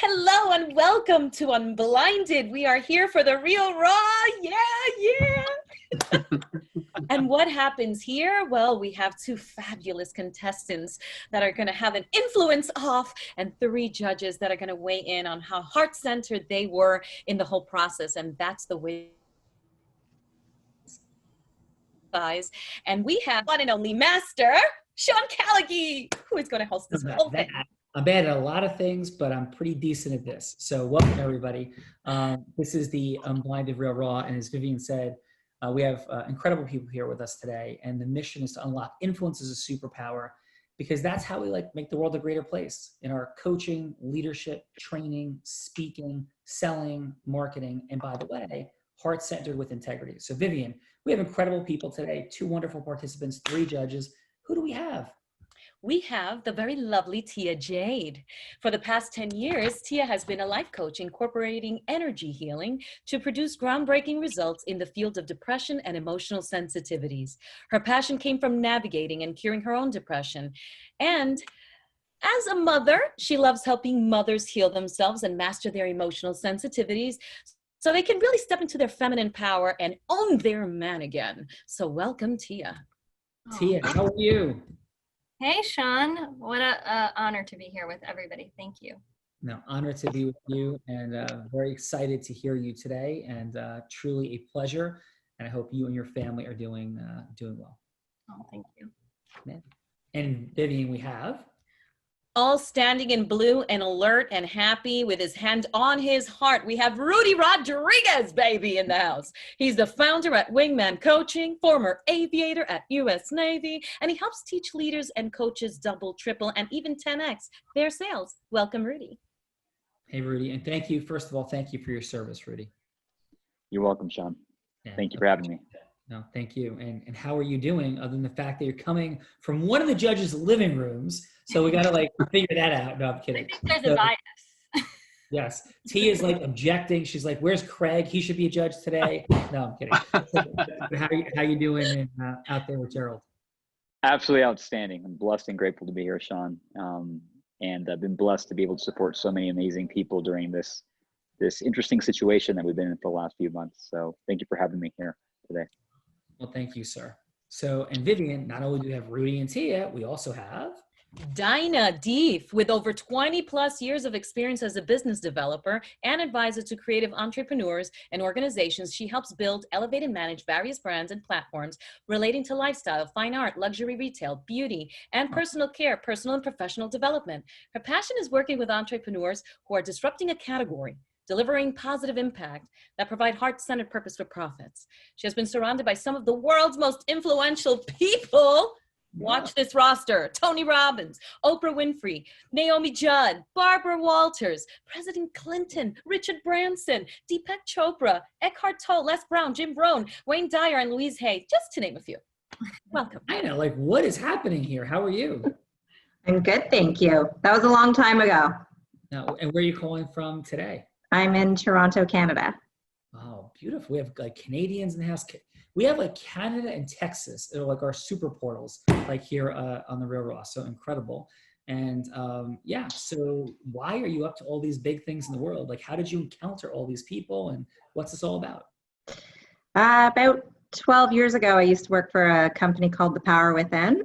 Hello and welcome to Unblinded. We are here for the real raw. Yeah. And what happens here? Well, we have two fabulous contestants that are going to have an influence off and three judges that are going to weigh in on how heart-centered they were in the whole process. And that's the way. And we have one and only master, Sean Callagy, who is going to host this whole thing. I'm bad at a lot of things, but I'm pretty decent at this. So welcome, everybody. This is the Unblinded Real Raw, and as Vivian said, we have incredible people here with us today, and the mission is to unlock influence as a superpower, because that's how we make the world a greater place in our coaching, leadership, training, speaking, selling, marketing, and by the way, heart-centered with integrity. So Vivian, we have incredible people today, two wonderful participants, three judges. Who do we have? We have the very lovely Tia Jade. For the past 10 years, Tia has been a life coach incorporating energy healing to produce groundbreaking results in the field of depression and emotional sensitivities. Her passion came from navigating and curing her own depression. And as a mother, she loves helping mothers heal themselves and master their emotional sensitivities so they can really step into their feminine power and own their man again. So welcome, Tia. Tia, how are you? Hey, Sean. What an honor to be here with everybody. Thank you. No, honor to be with you, and very excited to hear you today, and truly a pleasure. And I hope you and your family are doing well. Oh, thank you. Yeah. And Vivian, we have. All standing in blue and alert and happy with his hand on his heart. We have Rudy Rodriguez, baby, in the house. He's the founder at Wingman Coaching, former aviator at U.S. Navy, and he helps teach leaders and coaches double, triple, and even 10x their sales. Welcome, Rudy. Hey, Rudy, and thank you. First of all, thank you for your service, Rudy. You're welcome, Sean. Yeah, thank you for having me. No, thank you. And how are you doing, other than the fact that you're coming from one of the judges' living rooms? So we got to figure that out. No, I'm kidding. I think there's a bias. Yes. T is objecting. She's like, where's Craig? He should be a judge today. No, I'm kidding. How you doing out there with Gerald? Absolutely outstanding. I'm blessed and grateful to be here, Sean. And I've been blessed to be able to support so many amazing people during this interesting situation that we've been in for the last few months. So thank you for having me here today. Well, thank you, sir. So, and Vivian, not only do we have Rudy and Tia, we also have Dinah Deef, with over 20 plus years of experience as a business developer and advisor to creative entrepreneurs and organizations. She helps build, elevate, and manage various brands and platforms relating to lifestyle, fine art, luxury retail, beauty, and personal care, personal and professional development. Her passion is working with entrepreneurs who are disrupting a category, delivering positive impact that provide heart-centered purpose for profits. She has been surrounded by some of the world's most influential people. Watch this roster: Tony Robbins, Oprah Winfrey, Naomi Judd, Barbara Walters, President Clinton, Richard Branson, Deepak Chopra, Eckhart Tolle, Les Brown, Jim Rohn, Wayne Dyer, and Louise Hay, just to name a few. Welcome. I know, what is happening here? How are you? I'm good, thank you. That was a long time ago. Now, and where are you calling from today? I'm in Toronto, Canada. Oh, beautiful. We have Canadians in the house. We have Canada and Texas. They're our super portals, here on the Real Raw. So incredible. And yeah, so why are you up to all these big things in the world? How did you encounter all these people, and what's this all about? About 12 years ago, I used to work for a company called The Power Within.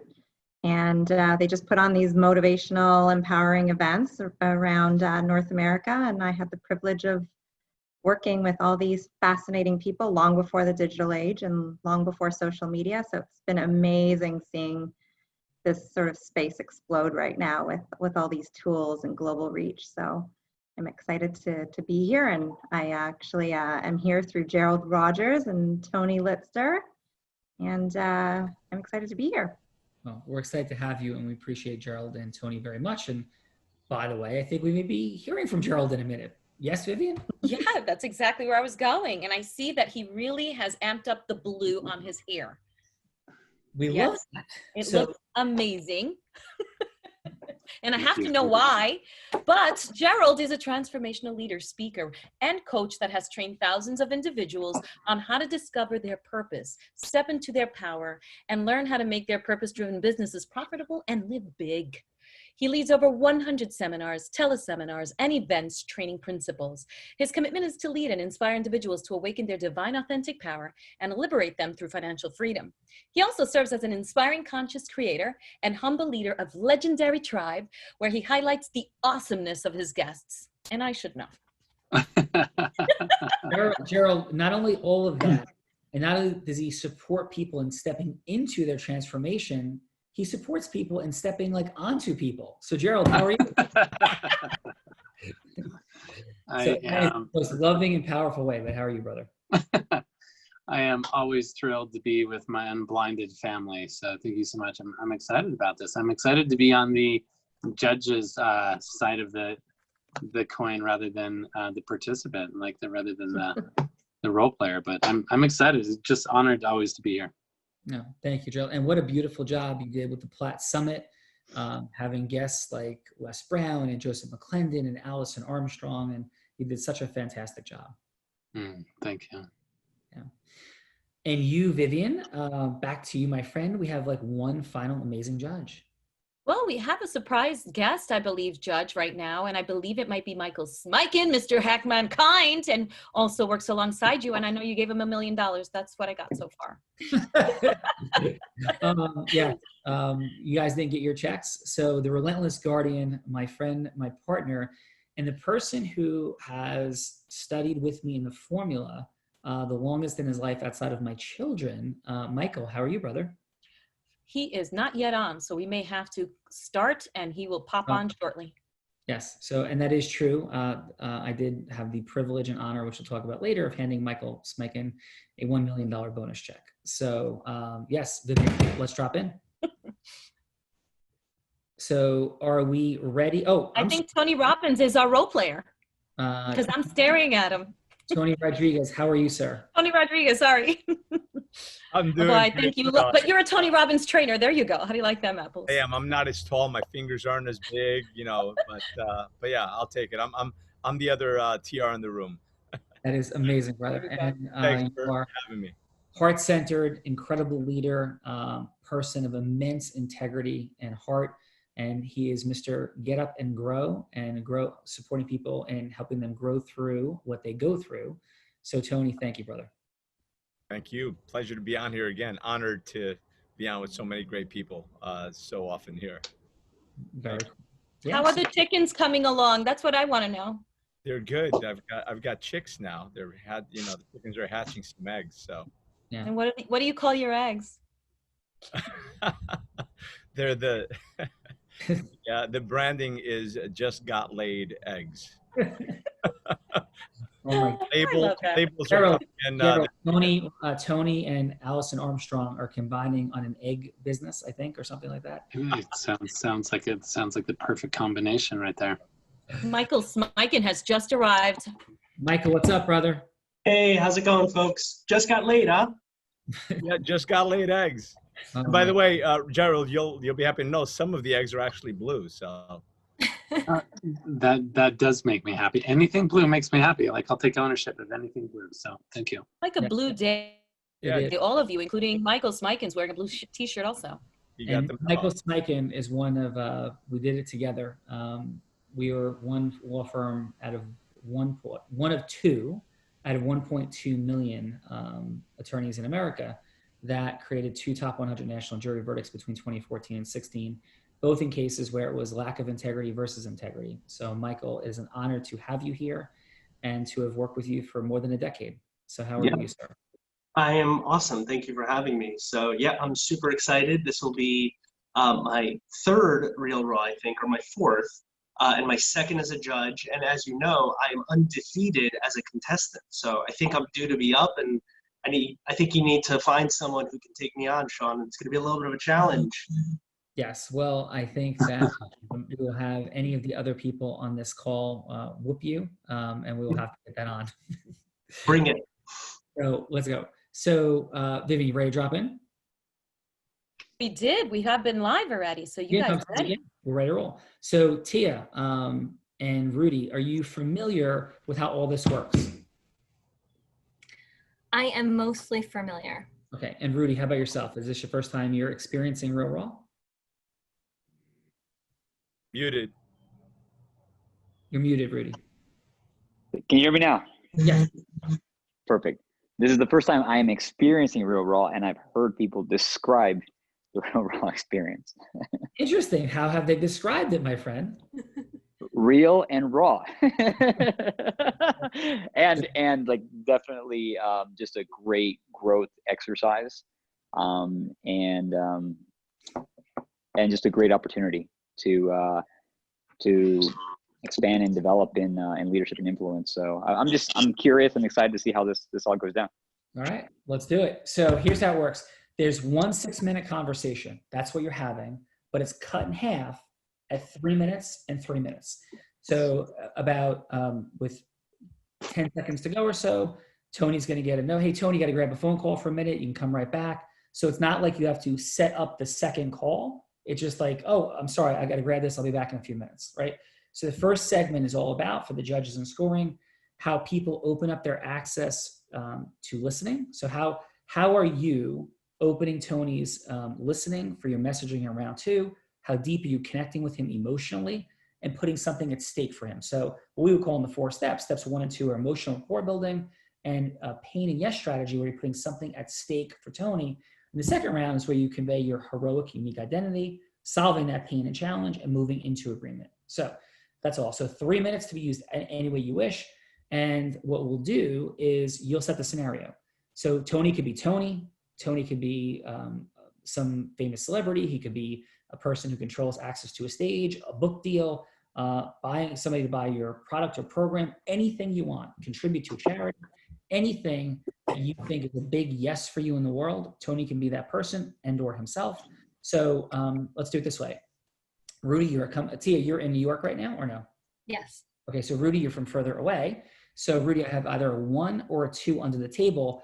And they just put on these motivational, empowering events around North America. And I had the privilege of working with all these fascinating people long before the digital age and long before social media. So it's been amazing seeing this sort of space explode right now with all these tools and global reach. So I'm excited to be here. And I actually am here through Gerald Rogers and Tony Litster. And I'm excited to be here. Well, we're excited to have you, and we appreciate Gerald and Tony very much. And by the way, I think we may be hearing from Gerald in a minute. Yes, Vivian? Yeah, that's exactly where I was going. And I see that he really has amped up the blue on his hair. We love that. It looks amazing. And I have to know why. But Gerald is a transformational leader, speaker, and coach that has trained thousands of individuals on how to discover their purpose, step into their power, and learn how to make their purpose-driven businesses profitable and live big. He leads over 100 seminars, teleseminars, and events training principals. His commitment is to lead and inspire individuals to awaken their divine authentic power and liberate them through financial freedom. He also serves as an inspiring conscious creator and humble leader of Legendary Tribe, where he highlights the awesomeness of his guests. And I should know. Gerald, not only all of that, and not only does he support people in stepping into their transformation, he supports people in stepping like onto people. So Gerald, how are you? I am most loving and powerful way, but how are you, brother? I am always thrilled to be with my Unblinded family. So thank you so much. I'm excited about this. I'm excited to be on the judge's side of the coin rather than the participant, rather than the role player. But I'm excited. It's just honored always to be here. No, thank you, Gerald. And what a beautiful job you did with the Platt Summit, having guests like Les Brown and Joseph McClendon and Allison Armstrong, and you did such a fantastic job. Thank you. Yeah. And you, Vivian, back to you, my friend. We have like one final amazing judge. Well, we have a surprise guest, I believe, Judge, right now, and I believe it might be Michael Smikun, Mr. Hackmankind, and also works alongside you, and I know you gave him $1 million. That's what I got so far. You guys didn't get your checks. So the Relentless Guardian, my friend, my partner, and the person who has studied with me in the formula the longest in his life outside of my children, Michael, how are you, brother? He is not yet on, so we may have to start, and he will pop on shortly. Yes, so, and that is true. I did have the privilege and honor, which we'll talk about later, of handing Michael Smikun a $1 million bonus check. So yes, Vivian, let's drop in. So are we ready? Oh, I think Tony Robbins is our role player because I'm staring at him. Tony Rodriguez, how are you, sir? Tony Rodriguez, sorry. I'm doing I think you look, but you're a Tony Robbins trainer. There you go. How do you like them apples? I am. I'm not as tall. My fingers aren't as big, but yeah, I'll take it. I'm the other TR in the room. That is amazing, brother. And Thanks you for are having me. heart-centered, incredible leader, person of immense integrity and heart. And he is Mr. Get Up and Grow, supporting people and helping them grow through what they go through. So Tony, thank you, brother. Thank you. Pleasure to be on here again. Honored to be on with so many great people so often here. Very cool. How are the chickens coming along? That's what I want to know. They're good. I've got chicks now. The chickens are hatching some eggs. So. Yeah. And what do you call your eggs? They're the the branding is Just Got Laid Eggs. Labels are and Tony and Allison Armstrong are combining on an egg business, I think, or something like that. It sounds like the perfect combination right there. Michael Smikun has just arrived. Michael, what's up, brother? Hey, how's it going, folks? Just got laid, huh? Yeah, just got laid eggs. By the way, Gerald, you'll be happy to know some of the eggs are actually blue. So that does make me happy. Anything blue makes me happy. Like, I'll take ownership of anything blue. So thank you. Like a blue day. Yeah, all of you, including Michael Smikun's wearing a blue t-shirt also. Michael Smikun is one of we did it together. We were one law firm out of one of two out of 1.2 million attorneys in America that created 2 top 100 national jury verdicts between 2014 and 16, both in cases where it was lack of integrity versus integrity. So Michael, it is an honor to have you here and to have worked with you for more than a decade. So how are you, sir? I am awesome. Thank you for having me. So yeah, I'm super excited. This will be my 3rd Real Raw, I think, or my 4th, and my 2nd as a judge. And as you know, I am undefeated as a contestant. So I think I'm due to be up, and I think you need to find someone who can take me on, Sean. It's going to be a little bit of a challenge. Yes. Well, I think that we will have any of the other people on this call whoop you, and we will have to get that on. Bring it. So let's go. So Vivian, you ready to drop in? We did. We have been live already. So you guys ready? Yeah, we're ready to roll. So Tia and Rudy, are you familiar with how all this works? I am mostly familiar. Okay. And Rudy, how about yourself? Is this your first time you're experiencing Real Raw? Muted. You're muted, Rudy. Can you hear me now? Yes. Perfect. This is the first time I am experiencing Real Raw, and I've heard people describe the Real Raw experience. Interesting. How have they described it, my friend? Real and raw. and like definitely just a great growth exercise, and just a great opportunity to expand and develop in leadership and influence. So I'm curious and excited to see how this all goes down. All right, let's do it. So here's how it works. There's 1 6-minute conversation. That's what you're having, but it's cut in half at 3 minutes and 3 minutes. So about with 10 seconds to go or so, Tony's going to get a no. Hey, Tony, got to grab a phone call for a minute. You can come right back. So it's not like you have to set up the second call. It's just like, oh, I'm sorry, I got to grab this. I'll be back in a few minutes, right? So the first segment is all about, for the judges and scoring, how people open up their access to listening. So how are you opening Tony's listening for your messaging in round 2? How deep are you connecting with him emotionally and putting something at stake for him? So what we would call in the 4 steps, steps 1 and 2 are emotional rapport building and pain and yes strategy, where you're putting something at stake for Tony. And the second round is where you convey your heroic, unique identity, solving that pain and challenge, and moving into agreement. So that's all. So 3 minutes to be used any way you wish. And what we'll do is you'll set the scenario. So Tony could be Tony. Tony could be some famous celebrity. He could be a person who controls access to a stage, a book deal, buying somebody to buy your product or program, anything you want, contribute to a charity, anything that you think is a big yes for you in the world. Tony can be that person and or himself. So let's do it this way. Rudy, Tia, you're in New York right now or no? Yes. Okay, so Rudy, you're from further away. So Rudy, I have either a 1 or a 2 under the table.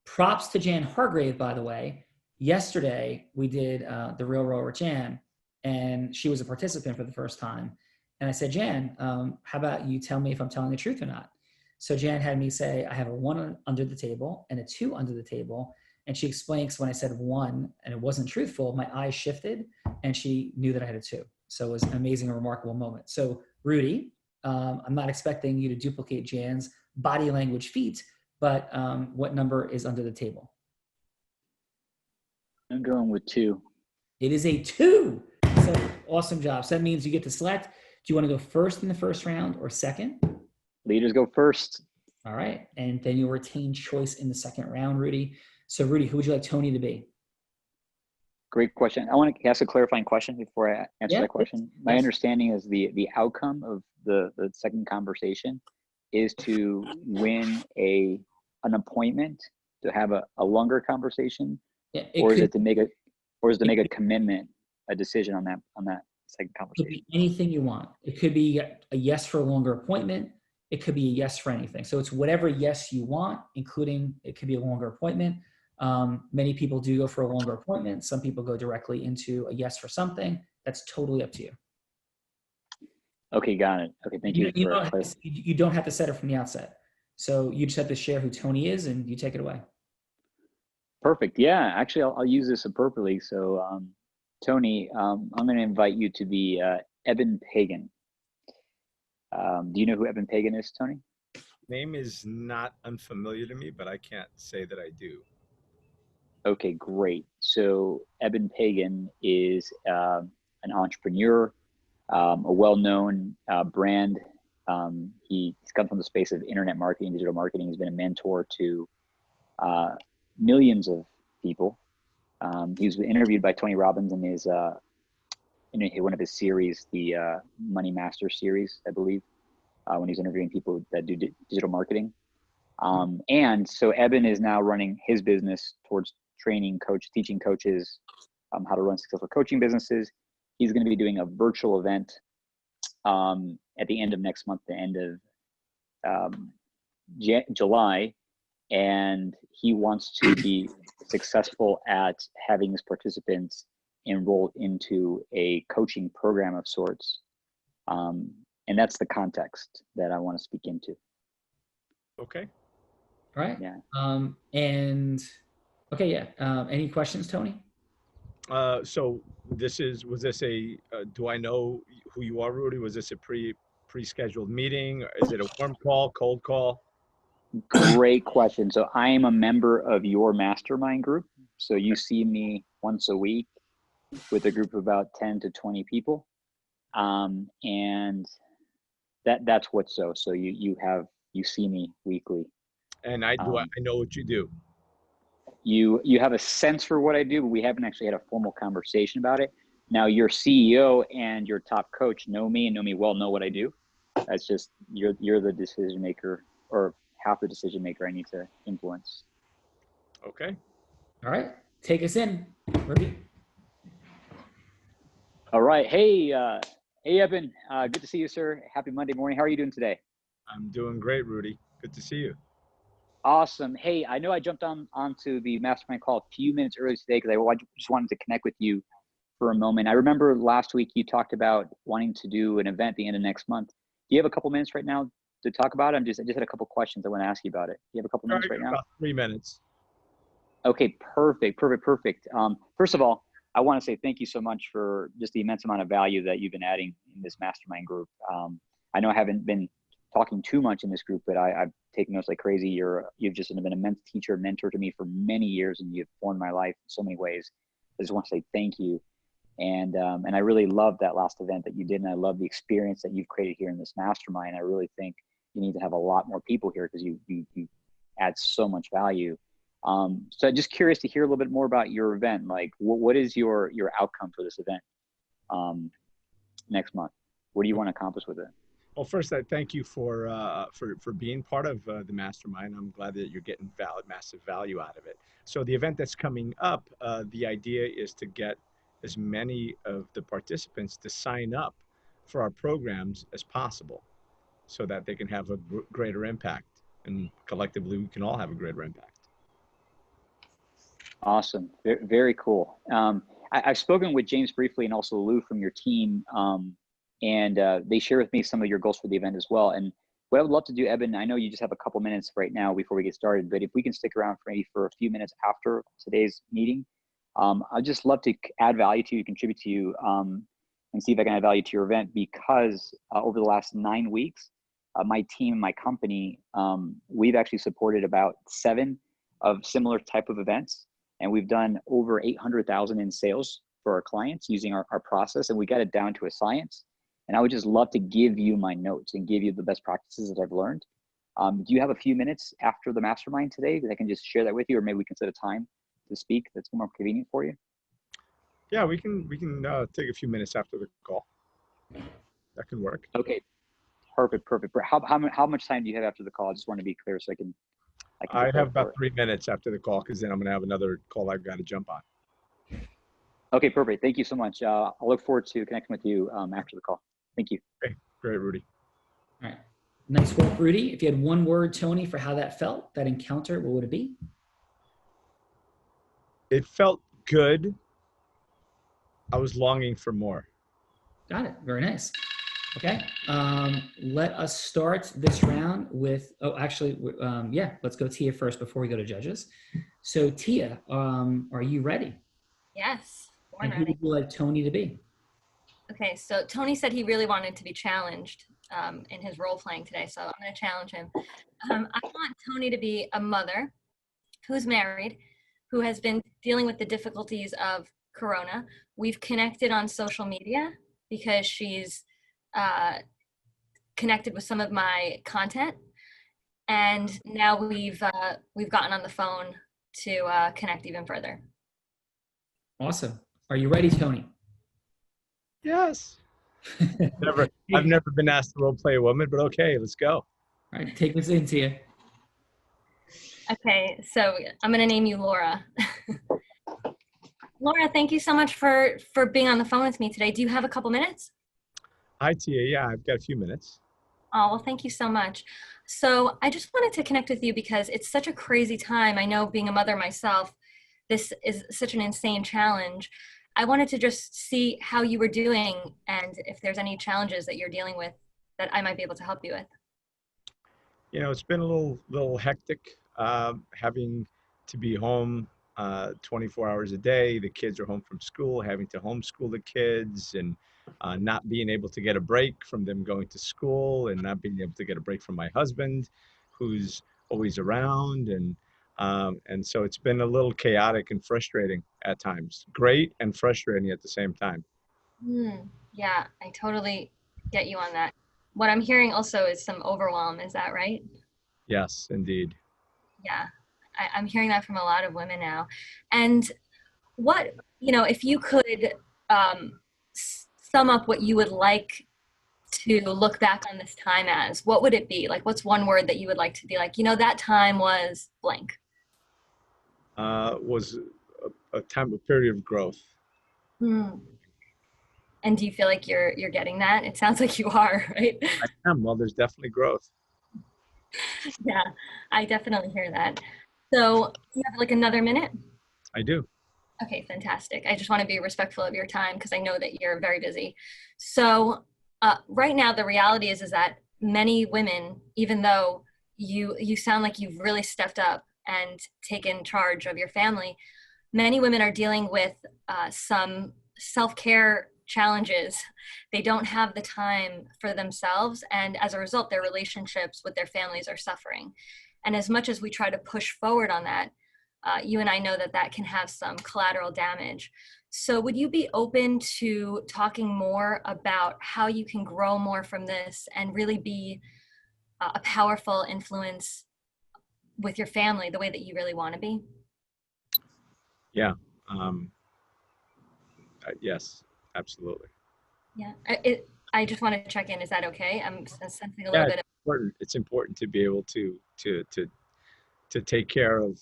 Props to Jan Hargrave, by the way. Yesterday, we did the Real Rower Jan, and she was a participant for the first time. And I said, Jan, how about you tell me if I'm telling the truth or not? So Jan had me say, I have a 1 under the table and a 2 under the table. And she explains when I said 1 and it wasn't truthful, my eyes shifted and she knew that I had a 2. So it was an amazing and remarkable moment. So Rudy, I'm not expecting you to duplicate Jan's body language feat, but what number is under the table? I'm going with 2. It is a 2. So awesome job. So that means you get to select. Do you want to go first in the first round or second? Leaders go first. All right. And then you'll retain choice in the second round, Rudy. So Rudy, who would you like Tony to be? Great question. I want to ask a clarifying question before I answer that question. My understanding is the outcome of the second conversation is to win an appointment, to have a longer conversation, or is it to make a commitment, a decision on that second conversation? It could be anything you want. It could be a yes for a longer appointment. It could be a yes for anything. So it's whatever yes you want, including it could be a longer appointment. Many people do go for a longer appointment. Some people go directly into a yes for something. That's totally up to you. Okay, got it. Okay, thank you. You don't have to set it from the outset. So you just have to share who Tony is and you take it away. Perfect. Yeah, actually, I'll use this appropriately. So, Tony, I'm going to invite you to be Eben Pagan. Do you know who Eben Pagan is, Tony? Name is not unfamiliar to me, but I can't say that I do. Okay, great. So Eben Pagan is an entrepreneur, a well-known brand. He's come from the space of internet marketing, digital marketing. He's been a mentor to millions of people. He was interviewed by Tony Robbins in his in one of his series, the Money Master series, I believe, when he's interviewing people that do digital marketing. And so Eben is now running his business towards teaching coaches how to run successful coaching businesses. He's going to be doing a virtual event at the end of next month, the end of July, and he wants to be successful at having his participants enrolled into a coaching program of sorts. And that's the context that I want to speak into. Okay. All right. Yeah. Okay, yeah. Any questions, Tony? So was this a, do I know who you are, Rudy? Was this a pre-scheduled meeting? Is it a warm call, cold call? Great question. So I am a member of your mastermind group. So you see me once a week with a group of about 10 to 20 people. And that's what's so you see me weekly. And I know what you do. You have a sense for what I do, but we haven't actually had a formal conversation about it. Now your CEO and your top coach know me and know me well, know what I do. That's just, you're the decision maker, or half the decision maker I need to influence. Okay. All right. Take us in, Rudy. All right. Hey, Evan. Good to see you, sir. Happy Monday morning. How are you doing today? I'm doing great, Rudy. Good to see you. Awesome. Hey, I know I jumped onto the mastermind call a few minutes early today because I just wanted to connect with you for a moment. I remember last week you talked about wanting to do an event at the end of next month. Do you have a couple minutes right now to talk about it? I just had a couple questions I want to ask you about it. Do you have a couple minutes right now? About 3 minutes. Okay, perfect. First of all, I want to say thank you so much for just the immense amount of value that you've been adding in this mastermind group. I know I haven't been talking too much in this group, but I've taken notes like crazy. You've just been an immense teacher, mentor to me for many years, and you've formed my life in so many ways. I just want to say thank you. And I really loved that last event that you did, and I love the experience that you've created here in this mastermind. I really think you need to have a lot more people here because you add so much value. So I'm just curious to hear a little bit more about your event. Like, what is your outcome for this event next month? What do you want to accomplish with it? Well, first, I thank you for being part of the mastermind. I'm glad that you're getting massive value out of it. So the event that's coming up, the idea is to get as many of the participants to sign up for our programs as possible so that they can have a greater impact, and collectively we can all have a greater impact. Awesome. Very cool. I've spoken with James briefly and also Lou from your team, and they share with me some of your goals for the event as well. And what I would love to do, Eben, I know you just have a couple minutes right now before we get started, but if we can stick around for a few minutes after today's meeting, I'd just love to add value to you, contribute to you, and see if I can add value to your event, because over the last 9 weeks, my team, my company, we've actually supported about 7 of similar type of events. And we've done over 800,000 in sales for our clients using our process, and we got it down to a science. And I would just love to give you my notes and give you the best practices that I've learned. Do you have a few minutes after the mastermind today that I can just share that with you, or maybe we can set a time to speak that's more convenient for you? Yeah, we can take a few minutes after the call. That can work. Okay, perfect. How much time do you have after the call? I just want to be clear so I can have about 3 minutes after the call, because then I'm going to have another call I've got to jump on. Okay, perfect. Thank you so much. I'll look forward to connecting with you after the call. Thank you. Okay, great, Rudy. All right. Nice work, Rudy. If you had one word, Tony, for how that felt, that encounter, what would it be? It felt good. I was longing for more. Got it. Very nice. Okay. Let us start this round with, let's go Tia first before we go to judges. So Tia, are you ready? Yes, born And who ready. would you like Tony to be? Okay, so Tony said he really wanted to be challenged in his role playing today, so I'm going to challenge him. I want Tony to be a mother who's married, who has been dealing with the difficulties of Corona. We've connected on social media because she's connected with some of my content, and now we've gotten on the phone to connect even further. Awesome. Are you ready, Tony? Yes. I've never been asked to role play a woman, but okay, let's go. All right, take us in, Tia. Okay, so I'm going to name you Laura. Laura, thank you so much for being on the phone with me today. Do you have a couple minutes? Hi, Tia. Yeah, I've got a few minutes. Oh, well, thank you so much. So I just wanted to connect with you because it's such a crazy time. I know, being a mother myself, this is such an insane challenge. I wanted to just see how you were doing and if there's any challenges that you're dealing with that I might be able to help you with. You know, it's been a little hectic, having to be home 24 hours a day. The kids are home from school, having to homeschool the kids, and not being able to get a break from them going to school, and not being able to get a break from my husband, who's always around. And so it's been a little chaotic and frustrating at times. Great and frustrating at the same time. Yeah, I totally get you on that. What I'm hearing also is some overwhelm. Is that right? Yes, indeed. Yeah, I'm hearing that from a lot of women now. And what, if you could sum up what you would like to look back on this time as, what would it be? Like, what's one word that you would like to be like, that time was blank? Was a period of growth. And do you feel like you're getting that? It sounds like you are, right? I am. Well, there's definitely growth. Yeah, I definitely hear that. So do you have like another minute? I do. Okay, fantastic. I just want to be respectful of your time because I know that you're very busy. So right now, the reality is that many women, even though you sound like you've really stepped up and taken charge of your family, many women are dealing with some self-care challenges. They don't have the time for themselves, and as a result, their relationships with their families are suffering. And as much as we try to push forward on that, you and I know that that can have some collateral damage. So would you be open to talking more about how you can grow more from this and really be a powerful influence with your family the way that you really want to be? Yeah. Yes, absolutely. Yeah. I just want to check in. Is that okay? I'm sensing a little bit of... It's important to be able to take care of,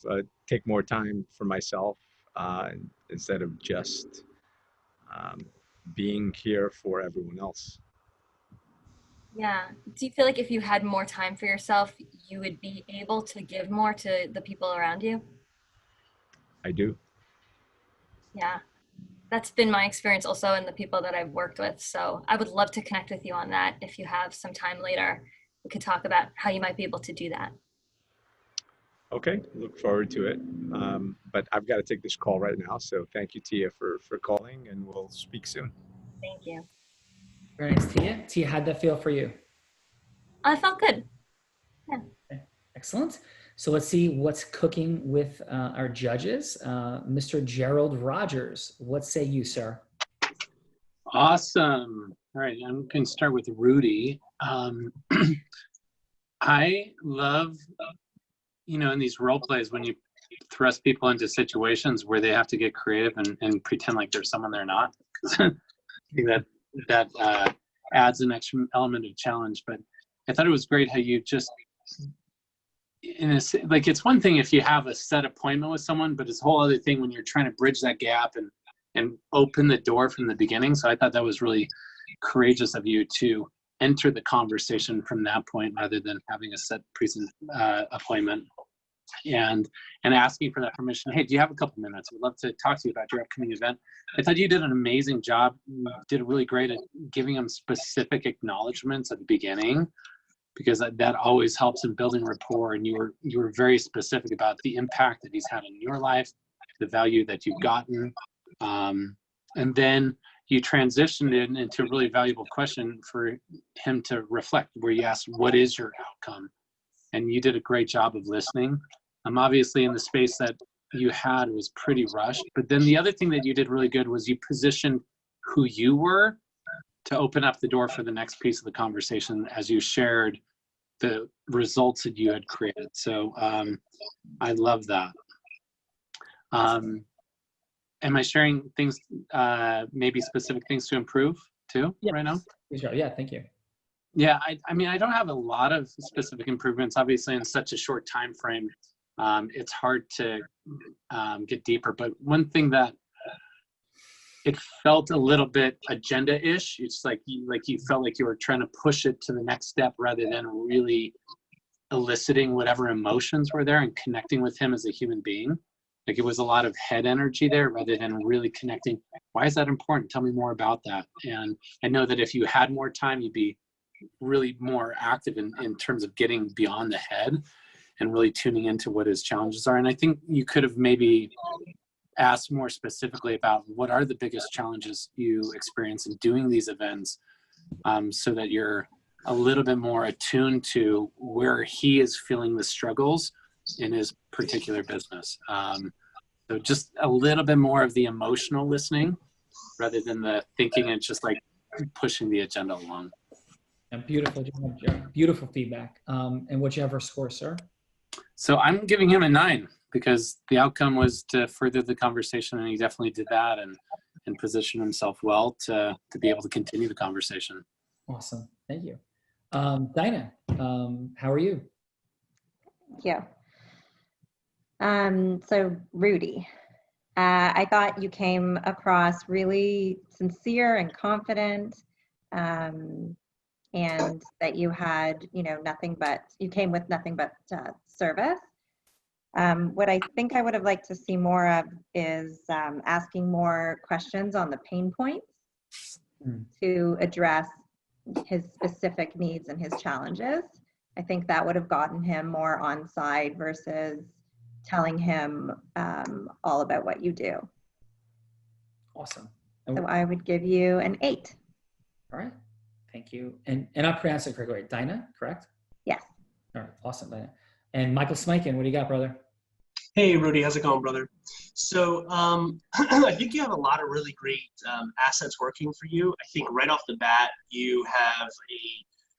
take more time for myself instead of just being here for everyone else. Yeah. Do you feel like if you had more time for yourself, you would be able to give more to the people around you? I do. Yeah. That's been my experience also and the people that I've worked with. So I would love to connect with you on that. If you have some time later, we could talk about how you might be able to do that. Okay, look forward to it. But I've got to take this call right now. So thank you, Tia, for calling, and we'll speak soon. Thank you. Very nice, Tia. Tia, how'd that feel for you? I felt good. Yeah. Okay. Excellent. So let's see what's cooking with our judges. Mr. Gerald Rogers, what say you, sir? Awesome. All right, I'm going to start with Rudy. I love, in these role plays when you thrust people into situations where they have to get creative and pretend like there's someone they're not. I think that adds an extra element of challenge. But I thought it was great how you just, it's one thing if you have a set appointment with someone, but it's a whole other thing when you're trying to bridge that gap and open the door from the beginning. So I thought that was really courageous of you to enter the conversation from that point rather than having a set appointment and asking for that permission. Hey, do you have a couple minutes? We'd love to talk to you about your upcoming event. I thought you did an amazing job. You did really great at giving them specific acknowledgments at the beginning, because that always helps in building rapport. And you were very specific about the impact that he's had in your life, the value that you've gotten. And then you transitioned it into a really valuable question for him to reflect, where you asked, what is your outcome? And you did a great job of listening. Obviously in the space that you had was pretty rushed, but then the other thing that you did really good was you positioned who you were to open up the door for the next piece of the conversation as you shared the results that you had created. So I love that. Am I sharing things, maybe specific things to improve too right now? Yeah, thank you. Yeah, I mean, I don't have a lot of specific improvements, obviously in such a short time frame. It's hard to get deeper, but one thing that it felt a little bit agenda-ish. It's like you felt like you were trying to push it to the next step rather than really eliciting whatever emotions were there and connecting with him as a human being. Like it was a lot of head energy there rather than really connecting. Why is that important? Tell me more about that. And I know that if you had more time, you'd be really more active in terms of getting beyond the head. and really tuning into what his challenges are. And I think you could have maybe asked more specifically about what are the biggest challenges you experience in doing these events, so that you're a little bit more attuned to where he is feeling the struggles in his particular business. So just a little bit more of the emotional listening rather than the thinking and just like pushing the agenda along. And beautiful, beautiful feedback. And what you have for score, sir? So I'm giving him a 9 because the outcome was to further the conversation, and he definitely did that and positioned himself well to be able to continue the conversation. Awesome. Thank you. Dinah, how are you? Thank you. So Rudy, I thought you came across really sincere and confident, and that you had, you came with nothing but service. What I think I would have liked to see more of is asking more questions on the pain points to address his specific needs and his challenges. I think that would have gotten him more on side versus telling him all about what you do. Awesome. So I would give you an 8. All right. Thank you. And I pronounced it correctly, right? Dinah, correct? Yes. All right. Awesome, Dinah. And Michael Smikun, what do you got, brother? Hey, Rudy, how's it going, brother? So I think you have a lot of really great assets working for you. I think right off the bat, you have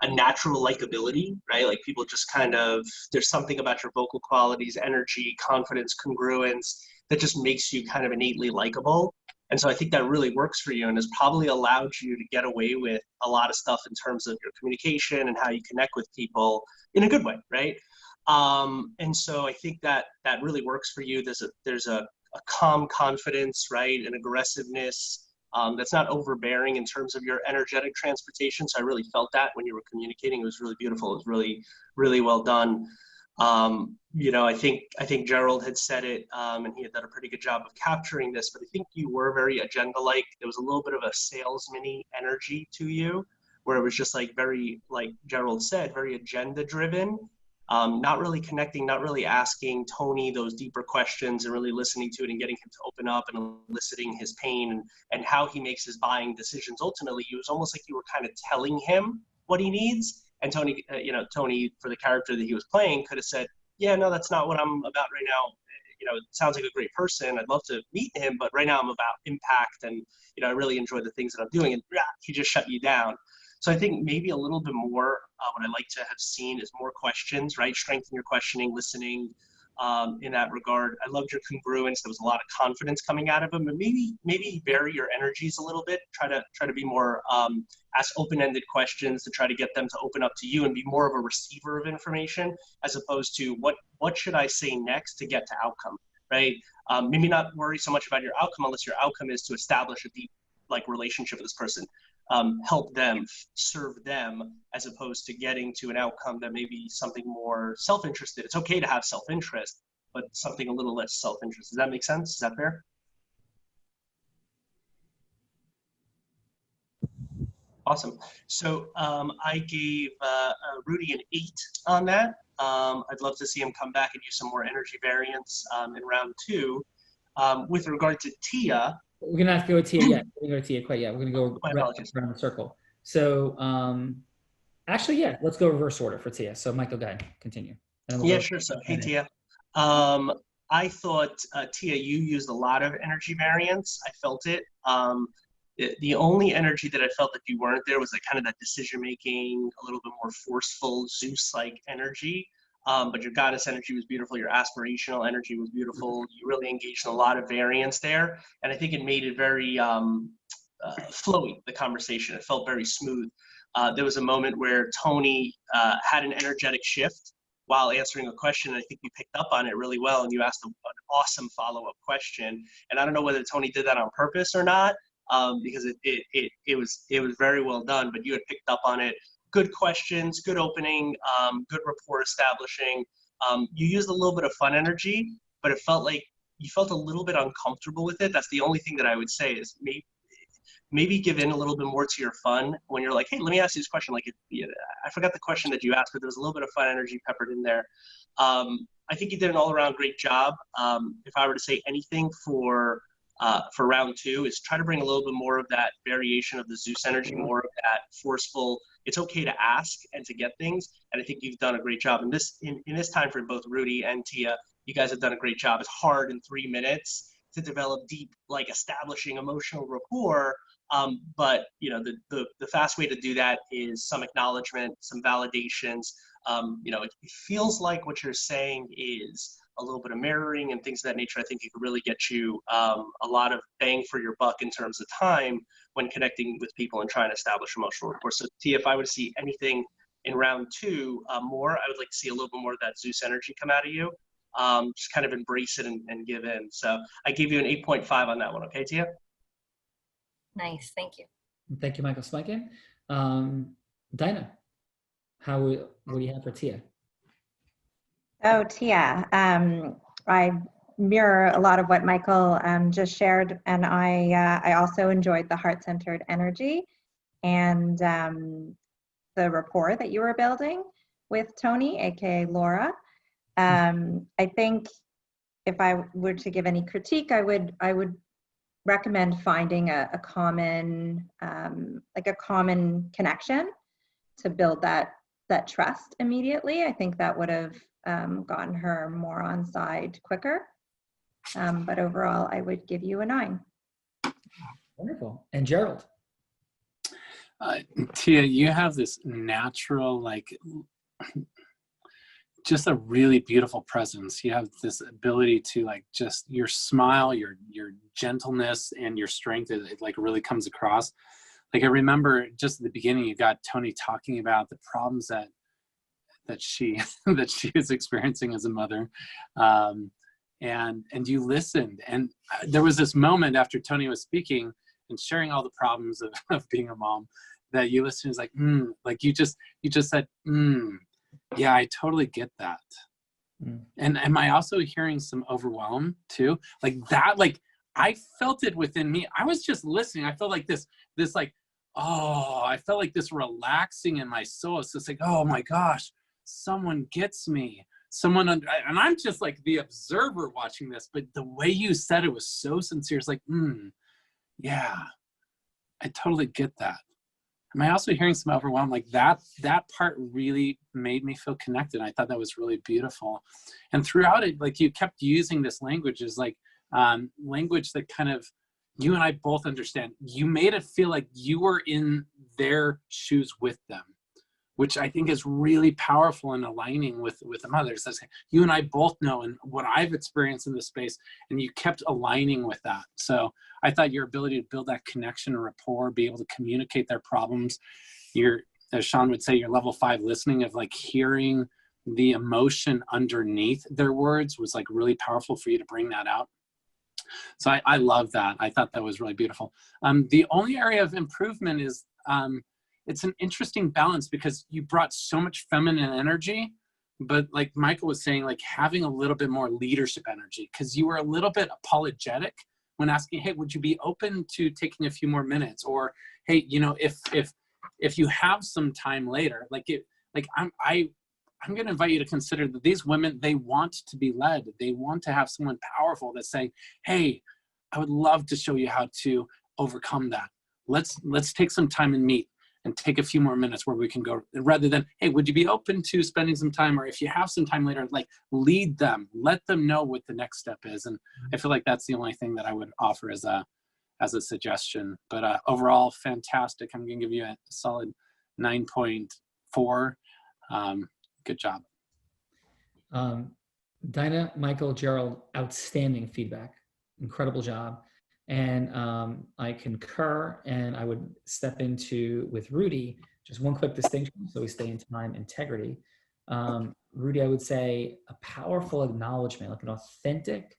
a natural likability, right? Like people just kind of, there's something about your vocal qualities, energy, confidence, congruence that just makes you kind of innately likable. And so I think that really works for you and has probably allowed you to get away with a lot of stuff in terms of your communication and how you connect with people in a good way, right? And so I think that really works for you. There's a calm confidence, right? An aggressiveness that's not overbearing in terms of your energetic transportation. So I really felt that when you were communicating. It was really beautiful. It was really, really well done. I think Gerald had said it, and he had done a pretty good job of capturing this, but I think you were very agenda-like. There was a little bit of a salesman-y energy to you, where it was just like very, like Gerald said, very agenda-driven. Not really connecting, not really asking Tony those deeper questions and really listening to it and getting him to open up and eliciting his pain and how he makes his buying decisions. Ultimately, it was almost like you were kind of telling him what he needs. And Tony, Tony, for the character that he was playing, could have said, yeah, no, that's not what I'm about right now. It sounds like a great person. I'd love to meet him, but right now I'm about impact and, I really enjoy the things that I'm doing. And he just shut you down. So I think maybe a little bit more, what I'd like to have seen is more questions, right? Strengthen your questioning, listening in that regard. I loved your congruence. There was a lot of confidence coming out of him, but maybe vary your energies a little bit. Try to be more, ask open-ended questions to try to get them to open up to you and be more of a receiver of information as opposed to what should I say next to get to outcome, right? Maybe not worry so much about your outcome unless your outcome is to establish a deep relationship with this person. Help them, serve them, as opposed to getting to an outcome that may be something more self-interested. It's okay to have self-interest, but something a little less self-interest. Does that make sense? Is that fair? Awesome. So I gave Rudy an 8 on that. I'd love to see him come back and use some more energy variance in round 2. With regard to Tia, we're going to have to go with Tia yet. We're going to go to Tia quite yet. We're going to go around the circle. So actually, yeah, let's go reverse order for Tia. So Michael, go ahead, continue. Yeah, sure. So, hey, Tia. I thought, Tia, you used a lot of energy variance. I felt it. The only energy that I felt that you weren't there was kind of that decision-making, a little bit more forceful, Zeus-like energy. But your goddess energy was beautiful. Your aspirational energy was beautiful. You really engaged in a lot of variance there. And I think it made it very flowy, the conversation. It felt very smooth. There was a moment where Tony had an energetic shift while answering a question. And I think you picked up on it really well. And you asked an awesome follow-up question. And I don't know whether Tony did that on purpose or not, because it was very well done. But you had picked up on it. Good questions, good opening, good rapport establishing. You used a little bit of fun energy, but it felt like you felt a little bit uncomfortable with it. That's the only thing that I would say is maybe maybe give in a little bit more to your fun when you're like, hey, let me ask you this question. Like, I forgot the question that you asked, but there was a little bit of fun energy peppered in there. I think you did an all-around great job. If I were to say anything for round two, is try to bring a little bit more of that variation of the Zeus energy, more of that forceful. It's okay to ask and to get things, and I think you've done a great job. And in this time frame, both Rudy and Tia, you guys have done a great job. It's hard in 3 minutes to develop deep, like establishing emotional rapport. But you know, the fast way to do that is some acknowledgement, some validations. You know, it feels like what you're saying is a little bit of mirroring and things of that nature. I think it could really get you a lot of bang for your buck in terms of time when connecting with people and trying to establish emotional rapport. So Tia, if I were to see anything in round two more, I would like to see a little bit more of that Zeus energy come out of you. Just kind of embrace it and give in. So I gave you an 8.5 on that one. Okay, Tia? Nice, thank you. Thank you, Michael Smikun. Dinah, what do you have for Tia? Oh, Tia, I mirror a lot of what Michael just shared, and I also enjoyed the heart-centered energy and the rapport that you were building with Tony, aka Laura. I think if I were to give any critique, I would recommend finding a common connection to build that trust immediately. I think that would have gotten her more on side quicker. But overall, I would give you a 9. Wonderful. And Gerald? Tia, you have this natural, like, just a really beautiful presence. You have this ability to, like, just your smile, your gentleness, and your strength. It like really comes across. Like, I remember just at the beginning, you got Tony talking about the problems that she is experiencing as a mother, and you listened. And there was this moment after Tony was speaking and sharing all the problems of being a mom that you listened. It was like, like you just said, yeah, I totally get that. And am I also hearing some overwhelm too? Like that, like I felt it within me. I was just listening. I felt like this like, oh, I felt like this relaxing in my soul. It's just like, oh my gosh, someone gets me. And I'm just like the observer watching this, but the way you said it was so sincere. It's like, yeah, I totally get that. Am I also hearing some overwhelm? Like that part really made me feel connected. I thought that was really beautiful. And throughout it, like you kept using this language as like language that kind of you and I both understand. You made it feel like you were in their shoes with them, which I think is really powerful in aligning with the mothers. That's, you and I both know and what I've experienced in this space, and you kept aligning with that. So I thought your ability to build that connection and rapport, be able to communicate their problems, as Sean would say, your level 5 listening of like hearing the emotion underneath their words was like really powerful for you to bring that out. So I love that. I thought that was really beautiful. The only area of improvement is, it's an interesting balance because you brought so much feminine energy, but like Michael was saying, like having a little bit more leadership energy, because you were a little bit apologetic when asking, hey, would you be open to taking a few more minutes? Or, hey, you know, if you have some time later, I'm going to invite you to consider that these women, they want to be led. They want to have someone powerful that's saying, hey, I would love to show you how to overcome that. Let's take some time and meet and take a few more minutes where we can go, rather than, hey, would you be open to spending some time? Or if you have some time later, like lead them, let them know what the next step is. And I feel like that's the only thing that I would offer as a suggestion. But overall, fantastic. I'm going to give you a solid 9.4. Good job. Dinah, Michael, Gerald, outstanding feedback. Incredible job. And I concur, and I would step into with Rudy, just one quick distinction so we stay in time integrity. Rudy, I would say a powerful acknowledgement, like an authentic,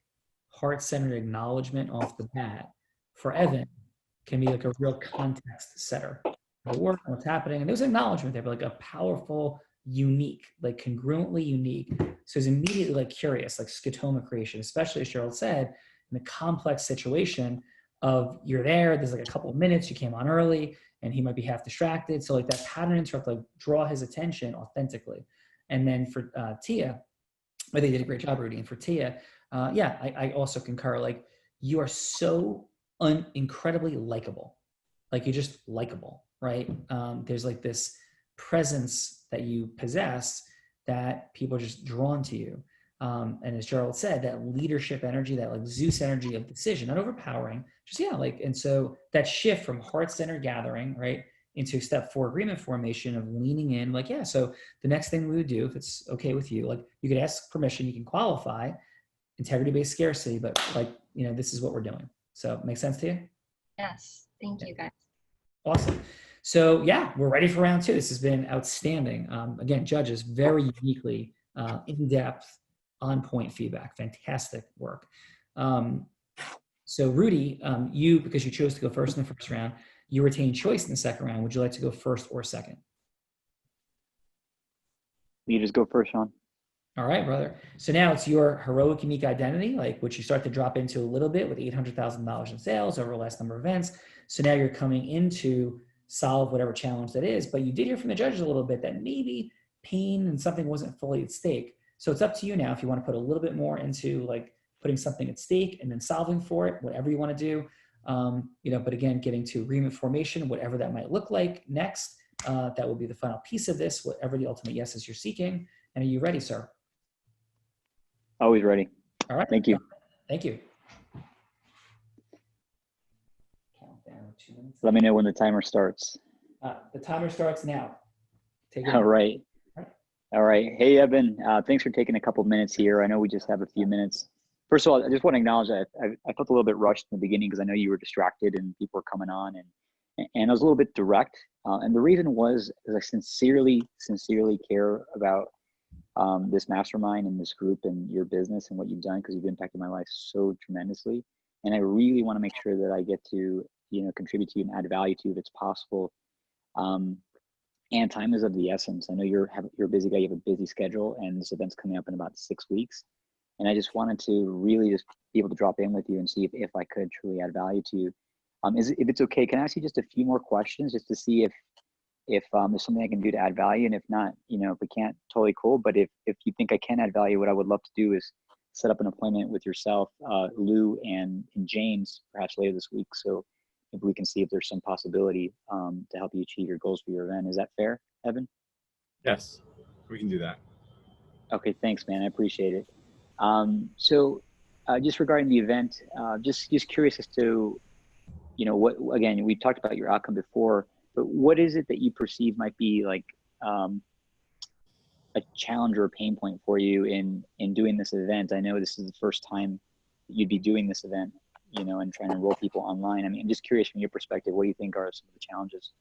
heart-centered acknowledgement off the bat for Evan can be like a real context setter. The work, what's happening, and there's an acknowledgement there, but like a powerful, unique, like congruently unique. So he's immediately like curious, like scotoma creation, especially as Gerald said, in a complex situation. of you're there's like a couple of minutes, you came on early, and he might be half distracted. So like that pattern interrupt, like draw his attention authentically. And then for Tia, I think you did a great job, Rudy. And for Tia, I also concur. Like you are so incredibly likable. Like you're just likable, right? There's like this presence that you possess that people are just drawn to you. And as Gerald said, that leadership energy, that like Zeus energy of decision, not overpowering, just and so that shift from heart-centered gathering, right, into step 4 agreement formation of leaning in, so the next thing we would do, if it's okay with you, like you could ask permission, you can qualify integrity-based scarcity, but this is what we're doing. So make sense to you? Yes, thank you guys. Awesome. So we're ready for round 2. This has been outstanding. Again, judges, very uniquely in-depth, on-point feedback. Fantastic work. So Rudy, you, because you chose to go first in the first round, you retain choice in the second round. Would you like to go first or second? You just go first, Sean. All right, brother. So now it's your heroic, unique identity, which you start to drop into a little bit with $800,000 in sales over the last number of events. So now you're coming into solve whatever challenge that is, but you did hear from the judges a little bit that maybe pain and something wasn't fully at stake. So it's up to you now if you want to put a little bit more into putting something at stake and then solving for it, whatever you want to do. But again, getting to agreement formation, whatever that might look like next, that will be the final piece of this, whatever the ultimate yeses you're seeking. And are you ready, sir? Always ready. All right. Thank you. Thank you. Countdown 2 minutes. Let me know when the timer starts. The timer starts now. Take it. All right. All right. Hey, Evan, thanks for taking a couple minutes here. I know we just have a few minutes. First of all, I just want to acknowledge that I felt a little bit rushed in the beginning because I know you were distracted and people were coming on, and I was a little bit direct. And the reason was because I sincerely care about this mastermind and this group and your business and what you've done, because you've impacted my life so tremendously. And I really want to make sure that I get to, contribute to you and add value to you if it's possible. And time is of the essence. I know you're a busy guy, you have a busy schedule, and this event's coming up in about 6 weeks. And I just wanted to really just be able to drop in with you and see if I could truly add value to you. If it's okay, can I ask you just a few more questions just to see if there's something I can do to add value? And if not, if we can't, totally cool. But if you think I can add value, what I would love to do is set up an appointment with yourself, Lou, and James, perhaps later this week. So if we can see if there's some possibility to help you achieve your goals for your event. Is that fair, Evan? Yes, we can do that. Okay, thanks, man. I appreciate it. So just regarding the event, just curious as to, what, again, we talked about your outcome before, but what is it that you perceive might be a challenge or a pain point for you in doing this event? I know this is the first time you'd be doing this event, and trying to enroll people online. I mean, I'm just curious from your perspective, what do you think are some of the challenges?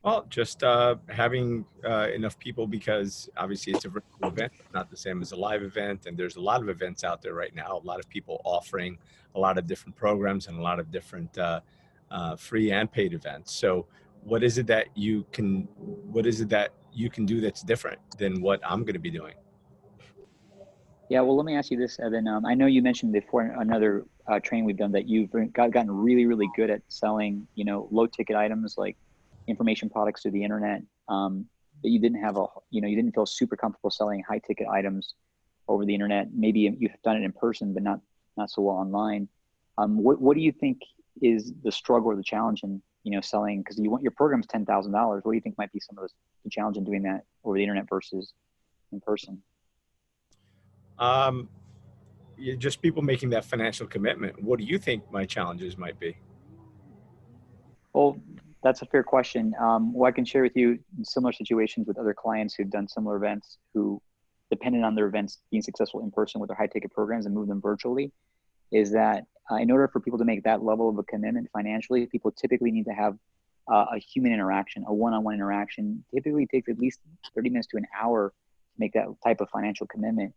Well, just having enough people, because obviously it's a virtual event, not the same as a live event. And there's a lot of events out there right now, a lot of people offering a lot of different programs and a lot of different free and paid events. So what is it that you can do that's different than what I'm going to be doing? Yeah, well, let me ask you this, Evan. I know you mentioned before another training we've done that you've gotten really, really good at selling, low ticket items like information products through the internet, that you didn't have you didn't feel super comfortable selling high ticket items over the internet. Maybe you've done it in person, but not so well online. What do you think is the struggle or the challenge in, selling, because your program's $10,000. What do you think might be some of the challenge in doing that over the internet versus in person? Just people making that financial commitment. What do you think my challenges might be? Well, that's a fair question. What I can share with you in similar situations with other clients who've done similar events, who depended on their events being successful in person with their high ticket programs and move them virtually, is that in order for people to make that level of a commitment financially, people typically need to have a human interaction, a one-on-one interaction. Typically takes at least 30 minutes to an hour to make that type of financial commitment.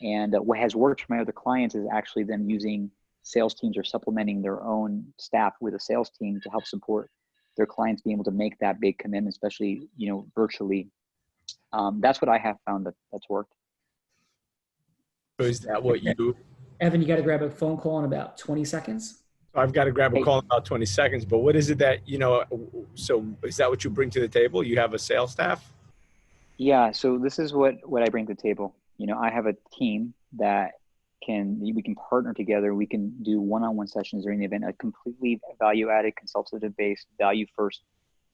And what has worked for my other clients is actually them using sales teams or supplementing their own staff with a sales team to help support their clients being able to make that big commitment, especially, virtually. That's what I have found that's worked. So is that what you... Evan, you got to grab a phone call in about 20 seconds. I've got to grab a Hey. call in about 20 seconds, but what is it that, so is that what you bring to the table? You have a sales staff? Yeah, so this is what I bring to the table. I have a team that we can partner together. We can do one-on-one sessions during the event, a completely value-added, consultative-based, value-first,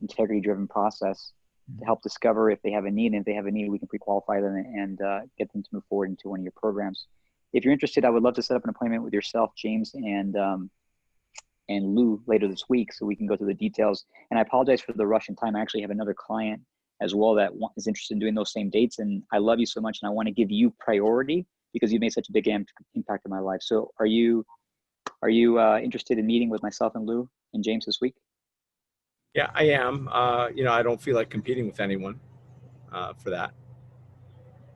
integrity-driven process to help discover if they have a need. And if they have a need, we can pre-qualify them and get them to move forward into one of your programs. If you're interested, I would love to set up an appointment with yourself, James, and Lou later this week so we can go through the details. And I apologize for the rush in time. I actually have another client as well that is interested in doing those same dates. And I love you so much, and I want to give you priority because you've made such a big impact in my life. So are you interested in meeting with myself and Lou and James this week? Yeah, I am. I don't feel like competing with anyone for that.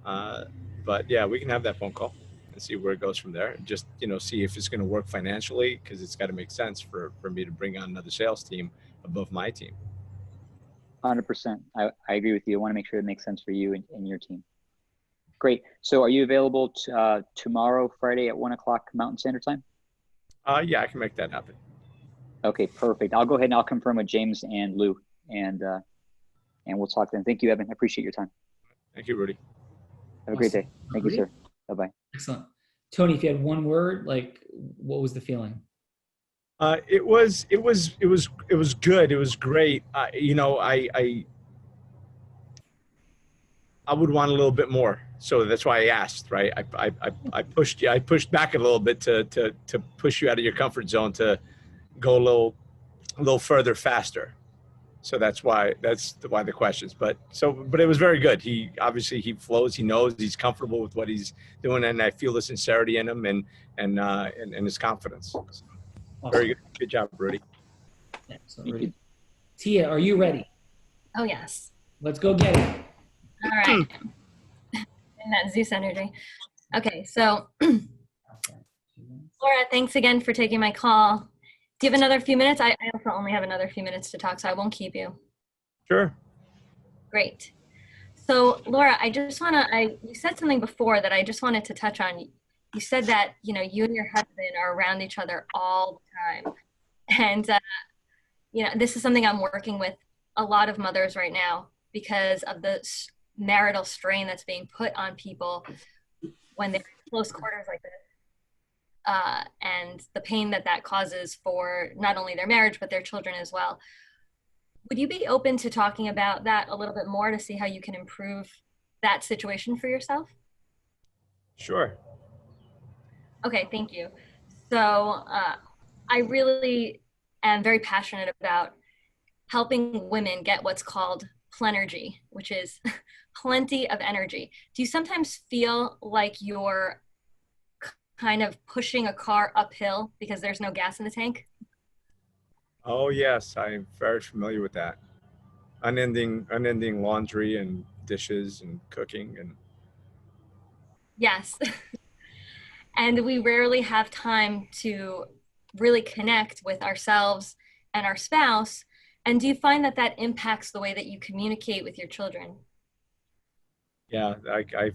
But yeah, we can have that phone call and see where it goes from there. And just, see if it's going to work financially, because it's got to make sense for me to bring on another sales team above my team. 100%. I agree with you. I want to make sure it makes sense for you and your team. Great. So are you available tomorrow, Friday at 1 o'clock Mountain Standard Time? Yeah, I can make that happen. Okay, perfect. I'll go ahead and I'll confirm with James and Lou, and we'll talk then. Thank you, Evan. I appreciate your time. Thank you, Rudy. Have a great day. Thank you, sir. Bye-bye. Excellent. Tony, if you had one word, what was the feeling? It was good. It was great. I would want a little bit more. So that's why I asked, right? I pushed back a little bit to push you out of your comfort zone to go a little further faster. So that's why the questions. But it was very good. He flows. He knows he's comfortable with what he's doing, and I feel the sincerity in him and his confidence. So, Awesome. very good. Good job, Rudy. Excellent, Rudy. Tia, are you ready? Oh, yes. Let's go get it. All right. In that Zeus energy. Okay, so Laura, thanks again for taking my call. Do you have another few minutes? I also only have another few minutes to talk, so I won't keep you. Sure. Great. So Laura, you said something before that I just wanted to touch on. You said that, you and your husband are around each other all the time. And, this is something I'm working with a lot of mothers right now because of the marital strain that's being put on people when they're in close quarters like this. And the pain that causes for not only their marriage, but their children as well. Would you be open to talking about that a little bit more to see how you can improve that situation for yourself? Sure. Okay, thank you. So I really am very passionate about helping women get what's called plenergy, which is plenty of energy. Do you sometimes feel like you're kind of pushing a car uphill because there's no gas in the tank? Oh yes, I'm very familiar with that. Unending laundry and dishes and cooking and. Yes. And we rarely have time to really connect with ourselves and our spouse. And do you find that impacts the way that you communicate with your children? Yeah, I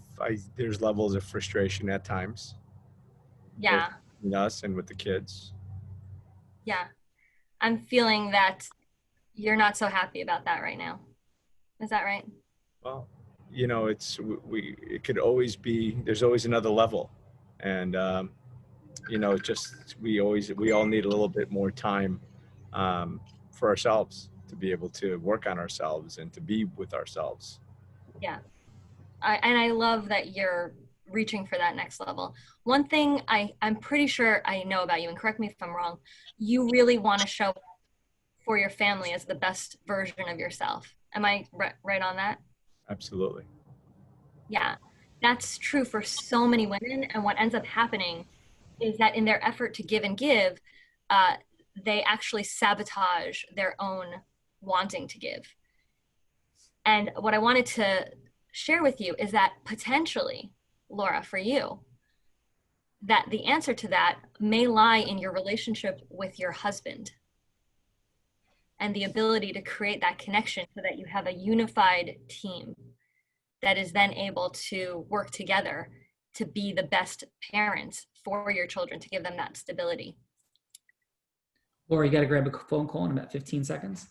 there's levels of frustration at times. Yeah. With us and with the kids. Yeah. I'm feeling that you're not so happy about that right now. Is that right? Well, it could always be, there's always another level. And, we all need a little bit more time for ourselves to be able to work on ourselves and to be with ourselves. Yeah. I love that you're reaching for that next level. One thing I'm pretty sure I know about you, and correct me if I'm wrong, you really want to show up for your family as the best version of yourself. Am I right on that? Absolutely. Yeah, that's true for so many women. And what ends up happening is that in their effort to give and give, they actually sabotage their own wanting to give. And what I wanted to share with you is that potentially, Laura, for you, that the answer to that may lie in your relationship with your husband and the ability to create that connection so that you have a unified team that is then able to work together to be the best parents for your children, to give them that stability. Or you got to grab a phone call in about 15 seconds.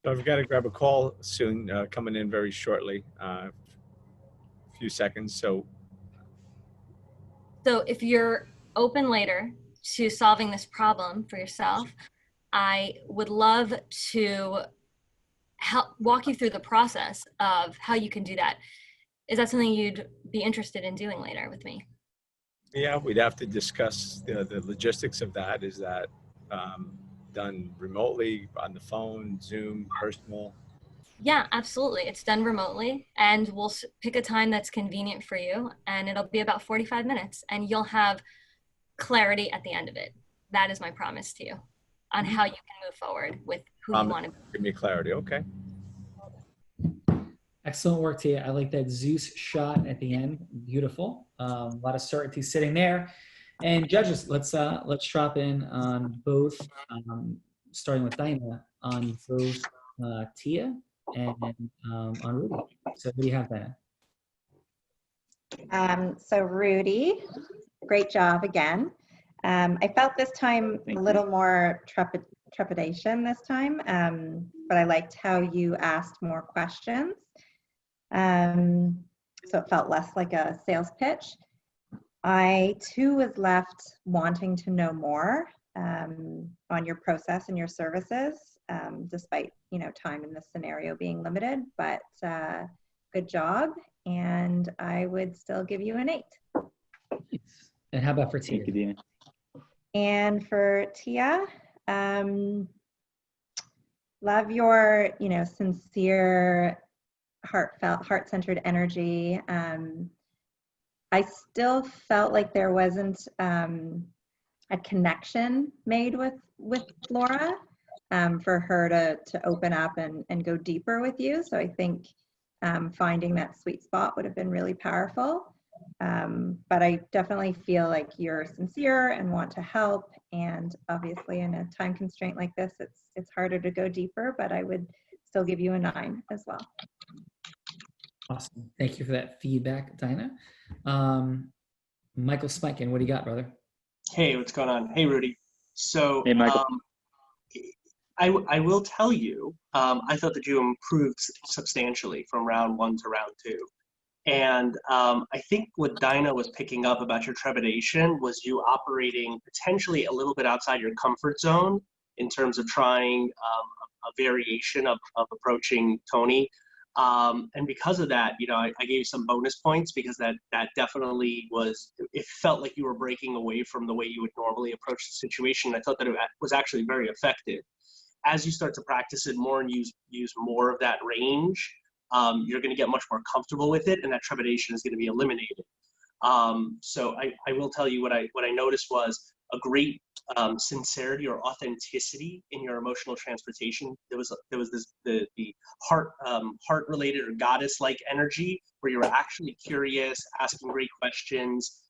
So I've got to grab a call soon, coming in very shortly, a few seconds. So if you're open later to solving this problem for yourself, I would love to help walk you through the process of how you can do that. Is that something you'd be interested in doing later with me? yeah, we'd have to discuss the logistics of that. Is that done remotely, on the phone, Zoom, personal? Yeah, absolutely. It's done remotely, and we'll pick a time that's convenient for you, and it'll be about 45 minutes, and you'll have clarity at the end of it. That is my promise to you on how you can move forward with who you want to be. Give me clarity. Okay. Excellent work, Tia. I like that Zeus shot at the end. Beautiful. A lot of certainty sitting there. And judges, let's drop in on both, starting with Dinah, on both Tia and on Rudy. So who do you have, Dinah? So Rudy, great job again. I felt this time a little more trepidation this time, but I liked how you asked more questions. So it felt less like a sales pitch. I too was left wanting to know more on your process and your services, despite time in this scenario being limited. But good job, and I would still give you an 8. And how about for Tia? Thank you, Dina. And for Tia, love your sincere, heartfelt, heart-centered energy. I still felt like there wasn't a connection made with Laura for her to open up and go deeper with you. So I think finding that sweet spot would have been really powerful. But I definitely feel like you're sincere and want to help. And obviously in a time constraint like this, it's harder to go deeper, but I would still give you a 9 as well. Awesome. Thank you for that feedback, Dinah. Michael Smikun, what do you got, brother? Hey, what's going on? Hey, Rudy. So, Hey, Michael. I will tell you, I thought that you improved substantially from round 1 to round 2. And I think what Dinah was picking up about your trepidation was you operating potentially a little bit outside your comfort zone in terms of trying a variation of approaching Tony. And because of that, I gave you some bonus points because that definitely it felt like you were breaking away from the way you would normally approach the situation. I thought that it was actually very effective. As you start to practice it more and use more of that range, you're going to get much more comfortable with it, and that trepidation is going to be eliminated. So I will tell you what I noticed was a great sincerity or authenticity in your emotional transportation. There was the heart related or goddess like energy where you were actually curious, asking great questions,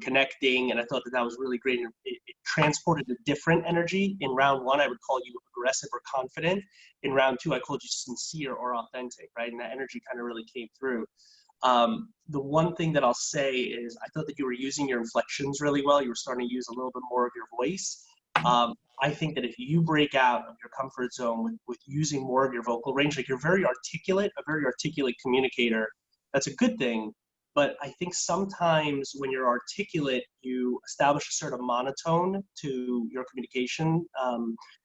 connecting, and I thought that was really great. It transported a different energy. In round 1, I would call you aggressive or confident. In round 2, I called you sincere or authentic, right? And that energy kind of really came through. The one thing that I'll say is I thought that you were using your inflections really well. You were starting to use a little bit more of your voice. I think that if you break out of your comfort zone with using more of your vocal range, like you're a very articulate communicator, that's a good thing. But I think sometimes when you're articulate, you establish a sort of monotone to your communication.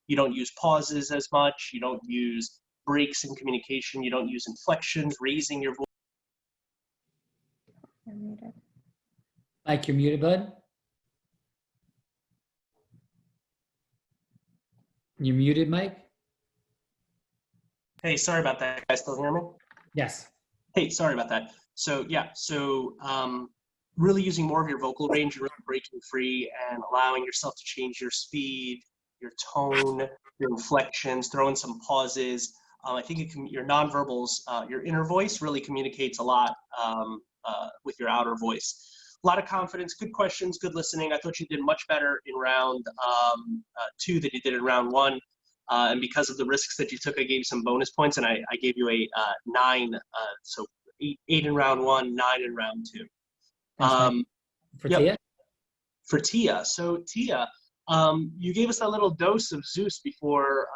You don't use pauses as much. You don't use breaks in communication. You don't use inflections, raising your voice. You're muted. Mike, you're muted, bud. You're muted, Mike. Hey, sorry about that. You guys still hear me? Yes. Hey, sorry about that. So yeah, really using more of your vocal range, really breaking free and allowing yourself to change your speed, your tone, your inflections, throw in some pauses. I think your nonverbals, your inner voice really communicates a lot with your outer voice. A lot of confidence, good questions, good listening. I thought you did much better in round 2 than you did in round 1. And because of the risks that you took, I gave you some bonus points, and I gave you a 9. So 8 in round 1, 9 in round 2. For Tia? For Tia. So Tia, You gave us that little dose of Zeus before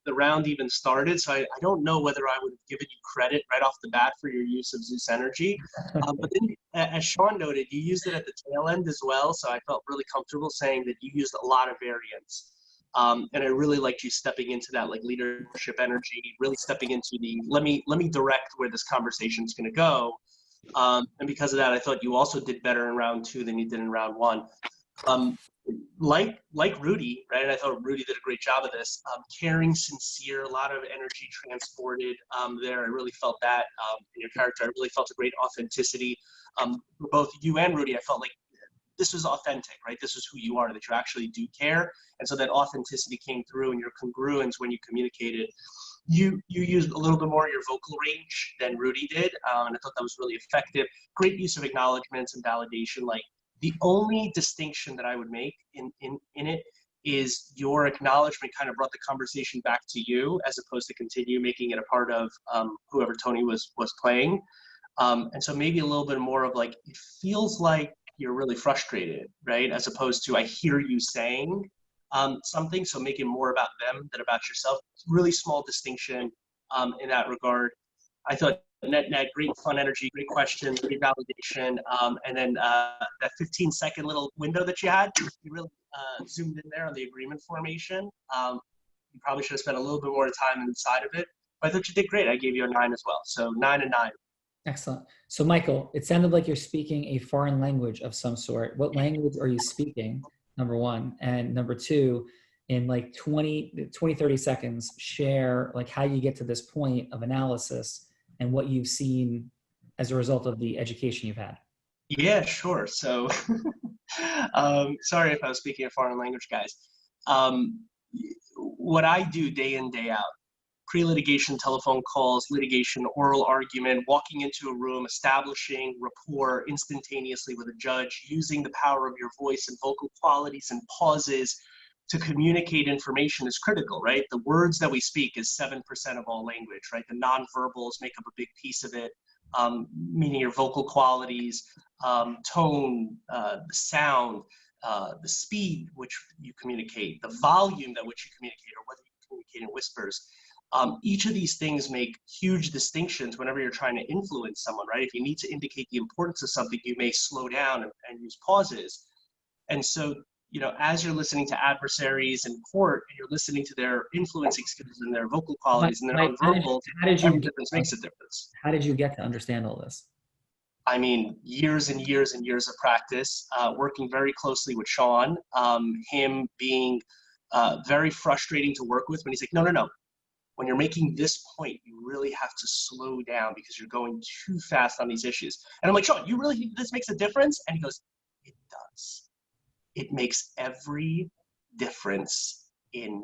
the round even started, so I don't know whether I would have given you credit right off the bat for your use of Zeus energy. But then, as Sean noted, you used it at the tail end as well, so I felt really comfortable saying that you used a lot of variance. And I really liked you stepping into that like leadership energy, really stepping into the let me direct where this conversation is going to go. And because of that, I thought you also did better in round 2 than you did in round 1. Like Rudy, right? And I thought Rudy did a great job of this. Caring, sincere, a lot of energy transported there. I really felt that in your character. I really felt a great authenticity. For both you and Rudy, I felt like this was authentic, right? This is who you are, that you actually do care. And so that authenticity came through, and your congruence when you communicated. You used a little bit more of your vocal range than Rudy did, and I thought that was really effective. Great use of acknowledgments and validation. Like, the only distinction that I would make in it is your acknowledgement kind of brought the conversation back to you, as opposed to continue making it a part of whoever Tony was playing. And so maybe a little bit more of like, it feels like you're really frustrated, right? As opposed to I hear you saying something, so make it more about them than about yourself. Really small distinction in that regard. I thought net great fun energy, great question, great validation, and then that 15-second little window that you had, you really zoomed in there on the agreement formation. You probably should have spent a little bit more time inside of it, but I thought you did great. I gave you a 9 as well, so 9 and 9. Excellent. So Michael, it sounded like you're speaking a foreign language of some sort. What language are you speaking, number 1? And number 2, in like 20, 30 seconds, share like how you get to this point of analysis and what you've seen as a result of the education you've had. Yeah, sure. So sorry if I was speaking a foreign language, guys. What I do day in, day out, pre-litigation telephone calls, litigation, oral argument, walking into a room, establishing rapport instantaneously with a judge, using the power of your voice and vocal qualities and pauses to communicate information is critical, right? The words that we speak is 7% of all language, right? The nonverbals make up a big piece of it, meaning your vocal qualities, tone, the sound, the speed which you communicate, the volume at which you communicate, or whether you communicate in whispers. Each of these things make huge distinctions whenever you're trying to influence someone, right? If you need to indicate the importance of something, you may slow down and use pauses. And so, you know, as you're listening to adversaries in court, and you're listening to their influencing skills and their vocal qualities and their nonverbal, every difference makes a difference. How did you get to understand all this? I mean, years and years and years of practice, working very closely with Sean, him being very frustrating to work with when he's like, no. When you're making this point, you really have to slow down because you're going too fast on these issues. And I'm like, Sean, you really think this makes a difference? And he goes, it does. It makes every difference in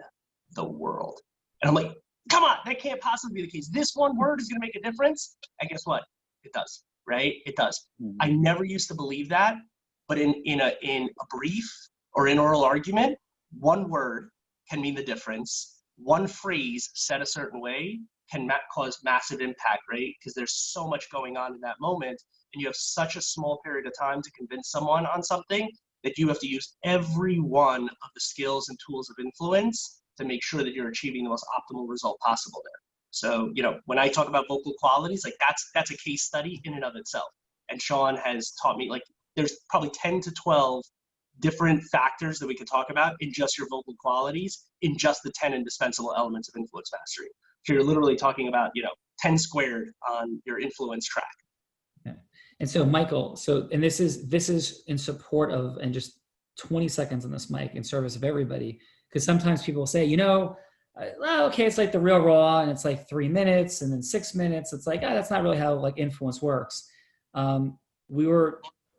the world. And I'm like, come on, that can't possibly be the case. This one word is going to make a difference. And guess what? It does, right? It does. Mm-hmm. I never used to believe that, but in a brief or in oral argument, one word can mean the difference. One phrase said a certain way can cause massive impact, right? Because there's so much going on in that moment, and you have such a small period of time to convince someone on something that you have to use every one of the skills and tools of influence to make sure that you're achieving the most optimal result possible there. So, you know, when I talk about vocal qualities, like that's a case study in and of itself. And Sean has taught me, like, there's probably 10 to 12 different factors that we could talk about in just your vocal qualities, in just the 10 indispensable elements of influence mastery. So you're literally talking about, you know, 10 squared on your influence track. Yeah. And so Michael, and this is in support of, and just 20 seconds on this mic in service of everybody, because sometimes people say, you know, well, okay, it's like the real raw and it's like 3 minutes and then 6 minutes. It's like, that's not really how like influence works.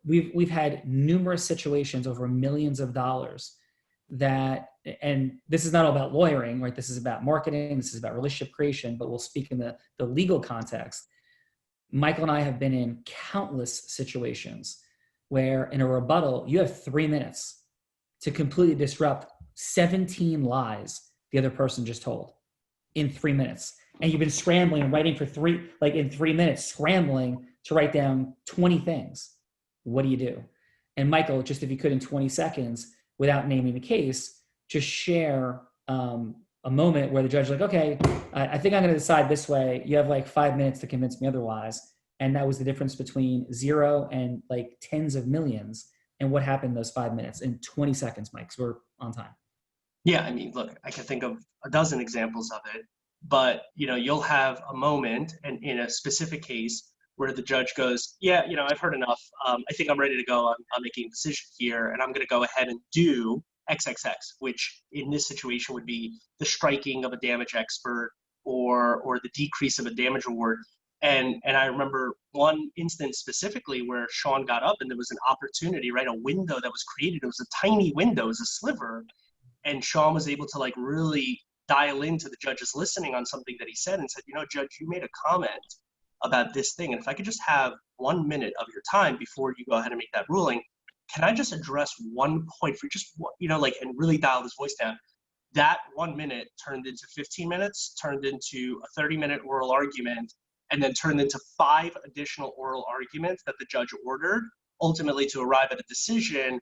We've had numerous situations over millions of dollars that, and this is not all about lawyering, right? This is about marketing. This is about relationship creation, but we'll speak in the legal context. Michael and I have been in countless situations where in a rebuttal, you have 3 minutes to completely disrupt 17 lies the other person just told in 3 minutes. And you've been scrambling and writing for in 3 minutes, scrambling to write down 20 things. What do you do? And Michael, just if you could in 20 seconds, without naming the case, just share a moment where the judge is like, okay, I think I'm going to decide this way. You have like 5 minutes to convince me otherwise. And that was the difference between 0 and like tens of millions. And what happened in those 5 minutes in 20 seconds, Mike, 'cause we're on time. Yeah, I mean, look, I can think of a dozen examples of it, but you'll have a moment, and in a specific case, where the judge goes, yeah, I've heard enough. I think I'm ready to go. I'm making a decision here, and I'm going to go ahead and do XXX, which in this situation would be the striking of a damage expert or the decrease of a damage award. And I remember one instance specifically where Sean got up and there was an opportunity, right? A window that was created. It was a tiny window, it was a sliver. And Sean was able to like really dial into the judge's listening on something that he said and said, Judge, you made a comment about this thing. And if I could just have 1 minute of your time before you go ahead and make that ruling, can I just address one point for just, and really dial his voice down? That 1 minute turned into 15 minutes, turned into a 30-minute oral argument, and then turned into 5 additional oral arguments that the judge ordered, ultimately to arrive at a decision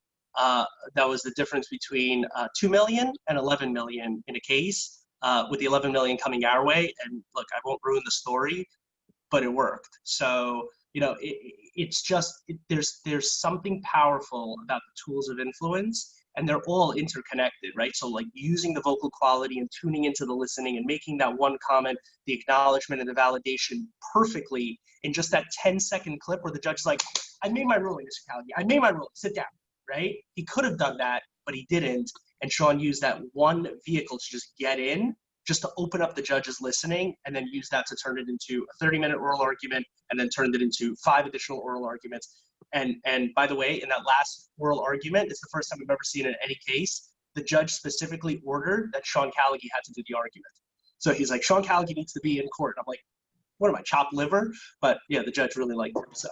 that was the difference between 2 million and 11 million in a case, with the 11 million coming our way. And look, I won't ruin the story, but it worked. So, it's just, there's something powerful about the tools of influence, and they're all interconnected, right? So like using the vocal quality and tuning into the listening and making that one comment, the acknowledgement and the validation perfectly in just that 10-second clip where the judge is like, I made my ruling, Mr. Callagy. I made my ruling, sit down, right? He could have done that, but he didn't. And Sean used that one vehicle to just get in, just to open up the judge's listening, and then use that to turn it into a 30-minute oral argument, and then turned it into 5 additional oral arguments. And by the way, in that last oral argument, it's the first time we've ever seen in any case, the judge specifically ordered that Sean Callagy had to do the argument. So he's like, Sean Callagy needs to be in court. I'm like, what am I, chopped liver? But yeah, the judge really liked him. So.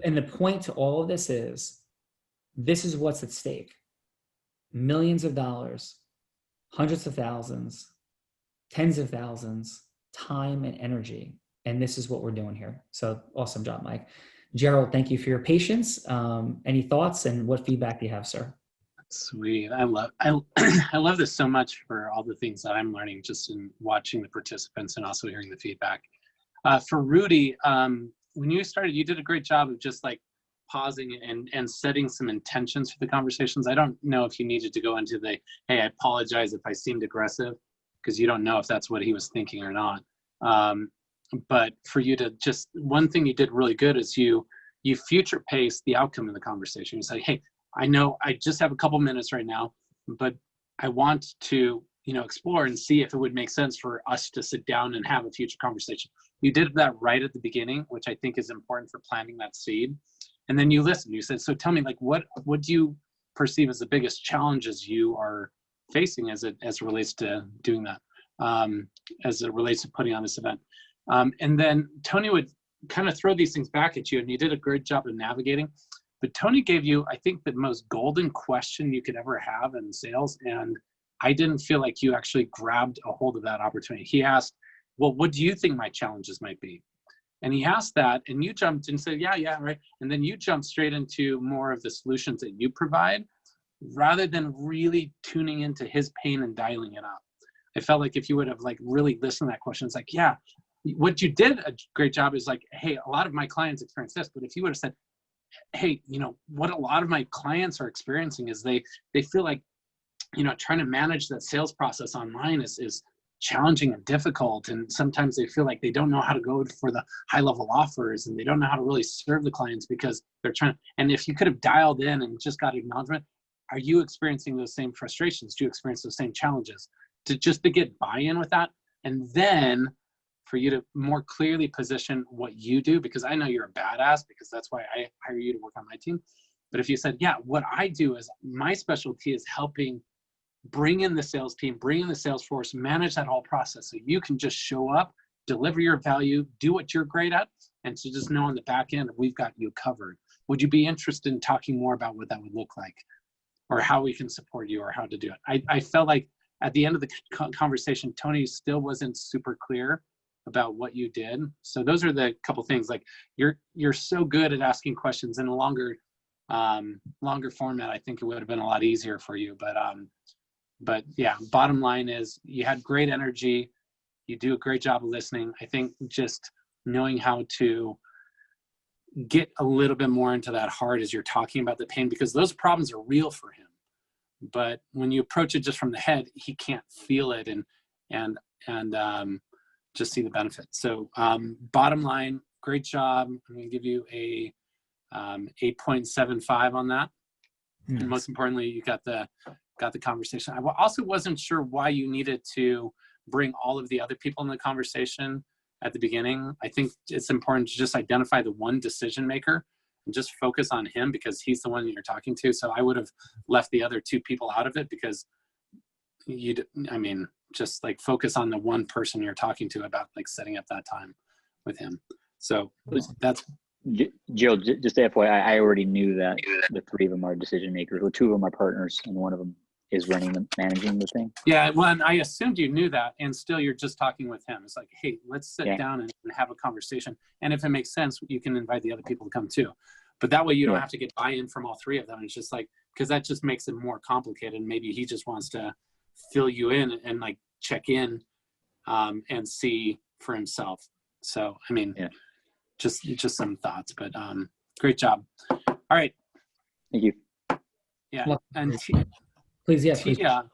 And the point to all of this is what's at stake. Millions of dollars, hundreds of thousands, tens of thousands, time and energy. And this is what we're doing here. So awesome job, Mike. Gerald, thank you for your patience. Any thoughts and what feedback do you have, sir? Sweet. I love this so much for all the things that I'm learning just in watching the participants and also hearing the feedback. For Rudy, when you started, you did a great job of just like pausing and setting some intentions for the conversations. I don't know if you needed to go into the, hey, I apologize if I seemed aggressive, because you don't know if that's what he was thinking or not. But for you to just, one thing you did really good is you future paced the outcome of the conversation. You say, hey, I know I just have a couple minutes right now, but I want to, explore and see if it would make sense for us to sit down and have a future conversation. You did that right at the beginning, which I think is important for planting that seed. And then you listened. You said, so tell me, like, what do you perceive as the biggest challenges you are facing as it relates to doing that, as it relates to putting on this event? And then Tony would kind of throw these things back at you, and you did a great job of navigating. But Tony gave you, I think, the most golden question you could ever have in sales, and I didn't feel like you actually grabbed a hold of that opportunity. He asked, well, what do you think my challenges might be? And he asked that, and you jumped and said, yeah, right. And then you jumped straight into more of the solutions that you provide, rather than really tuning into his pain and dialing it up. I felt like if you would have like really listened to that question, it's like, yeah, what you did a great job is like, hey, a lot of my clients experience this, but if you would have said, hey, what a lot of my clients are experiencing is they feel like, trying to manage that sales process online is challenging and difficult. And sometimes they feel like they don't know how to go for the high level offers, and they don't know how to really serve the clients because they're trying. And if you could have dialed in and just got acknowledgement, are you experiencing those same frustrations? Do you experience those same challenges? To get buy-in with that, and then for you to more clearly position what you do, because I know you're a badass, because that's why I hire you to work on my team. But if you said, yeah, what I do is my specialty is helping bring in the sales team, bring in the sales force, manage that whole process so you can just show up, deliver your value, do what you're great at, and to just know on the back end, we've got you covered. Would you be interested in talking more about what that would look like, or how we can support you, or how to do it? I felt like at the end of the conversation, Tony still wasn't super clear about what you did. So those are the couple things. Like you're so good at asking questions, and no longer Longer format, I think it would have been a lot easier for you. But yeah, bottom line is you had great energy. You do a great job of listening. I think just knowing how to get a little bit more into that heart as you're talking about the pain, because those problems are real for him. But when you approach it just from the head, he can't feel it and just see the benefits. So bottom line, great job. I'm going to give you a 8.75 on that. Nice. And most importantly, you got the conversation. I also wasn't sure why you needed to bring all of the other people in the conversation at the beginning. I think it's important to just identify the one decision maker and just focus on him, because he's the one that you're talking to. So I would have left the other two people out of it, because just like focus on the one person you're talking to about like setting up that time with him. So that's Gerald, just FYI, I already knew that the three of them are decision makers. Well, two of them are partners, and one of them is managing the thing. Yeah, well, and I assumed you knew that, and still you're just talking with him. It's like, hey, let's sit down and have a conversation. And if it makes sense, you can invite the other people to come too. But that way you don't have to get buy-in from all three of them. It's just like, because that just makes it more complicated. Maybe he just wants to fill you in and like check in and see for himself. So, I mean, just some thoughts, but great job. All right. Thank you. Yeah. And please, yes. Tia,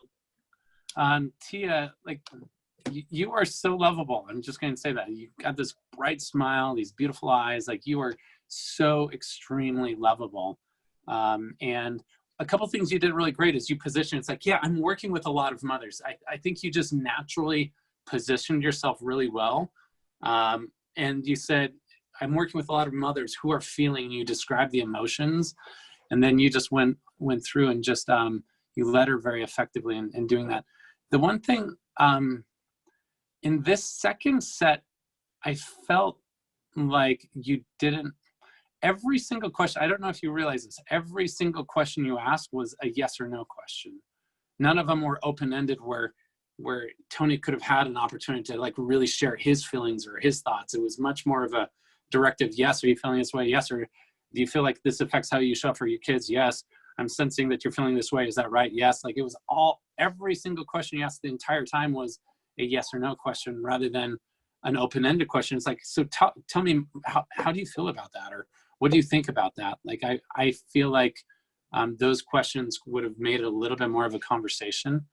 Tia, like you are so lovable. I'm just going to say that. You got this bright smile, these beautiful eyes. Like you are so extremely lovable. And a couple things you did really great is you positioned, it's like, yeah, I'm working with a lot of mothers. I think you just naturally positioned yourself really well. And you said, I'm working with a lot of mothers who are feeling, you described the emotions. And then you just went through and just, you led her very effectively in doing that. The one thing, in this second set, I felt like you didn't, every single question, I don't know if you realize this, every single question you asked was a yes or no question. None of them were open-ended where Tony could have had an opportunity to like really share his feelings or his thoughts. It was much more of a directive, yes, are you feeling this way? Yes. Or do you feel like this affects how you show up for your kids? Yes. I'm sensing that you're feeling this way. Is that right? Yes. Like it was every single question you asked the entire time was a yes or no question rather than an open-ended question. It's like, so tell me, how do you feel about that? Or what do you think about that? Like, I feel like those questions would have made it a little bit more of a conversation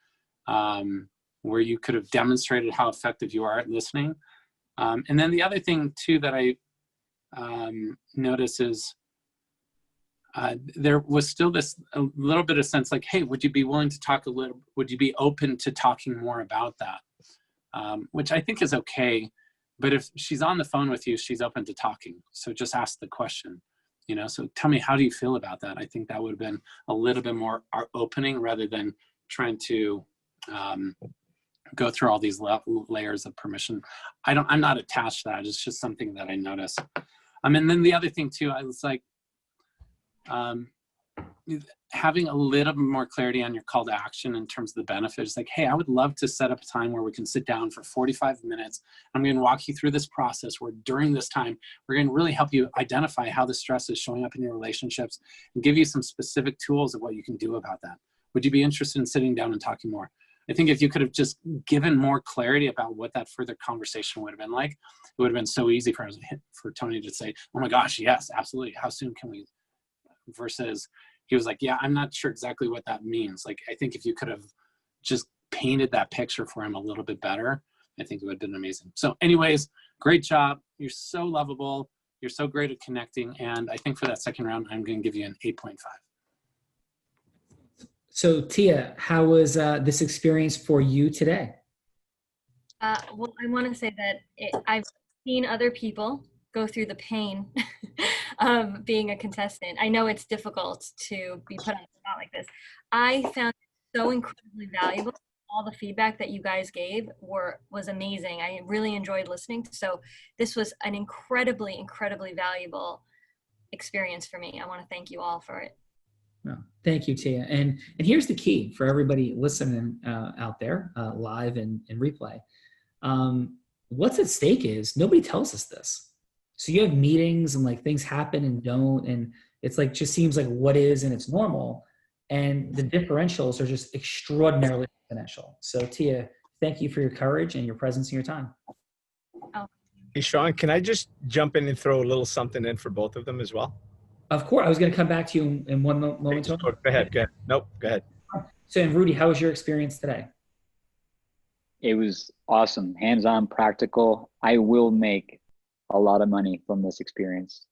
where you could have demonstrated how effective you are at listening. And then the other thing too that I notice is there was still a little bit of sense like, hey, would you be willing to talk would you be open to talking more about that? Which I think is okay, but if she's on the phone with you, she's open to talking. So just ask the question, so tell me, how do you feel about that? I think that would have been a little bit more opening rather than trying to go through all these layers of permission. I'm not attached to that. It's just something that I noticed. And then the other thing too, I was like, having a little bit more clarity on your call to action in terms of the benefits. Like, hey, I would love to set up a time where we can sit down for 45 minutes. I'm going to walk you through this process where during this time, we're going to really help you identify how the stress is showing up in your relationships and give you some specific tools of what you can do about that. Would you be interested in sitting down and talking more? I think if you could have just given more clarity about what that further conversation would have been like, it would have been so easy for Tony to say, oh my gosh, yes, absolutely. How soon can we? Versus he was like, yeah, I'm not sure exactly what that means. Like, I think if you could have just painted that picture for him a little bit better, I think it would have been amazing. So anyways, great job. You're so lovable. You're so great at connecting. And I think for that second round, I'm going to give you an 8.5. So Tia, how was this experience for you today? Well, I want to say that I've seen other people go through the pain of being a contestant. I know it's difficult to be put on the spot like this. I found it so incredibly valuable. All the feedback that you guys gave was amazing. I really enjoyed listening. So this was an incredibly, incredibly valuable experience for me. I want to thank you all for it. No, thank you, Tia. And here's the key for everybody listening out there, live and replay. What's at stake is nobody tells us this. So you have meetings and like things happen and don't, and it's like just seems like what is and it's normal. And the differentials are just extraordinarily exponential. So Tia, thank you for your courage and your presence and your time. Hey, Sean, can I just jump in and throw a little something in for both of them as well? Of course, I was going to come back to you in one moment. Go ahead. Nope, go ahead. So, and Rudy, how was your experience today? It was awesome, hands-on, practical. I will make a lot of money from this experience.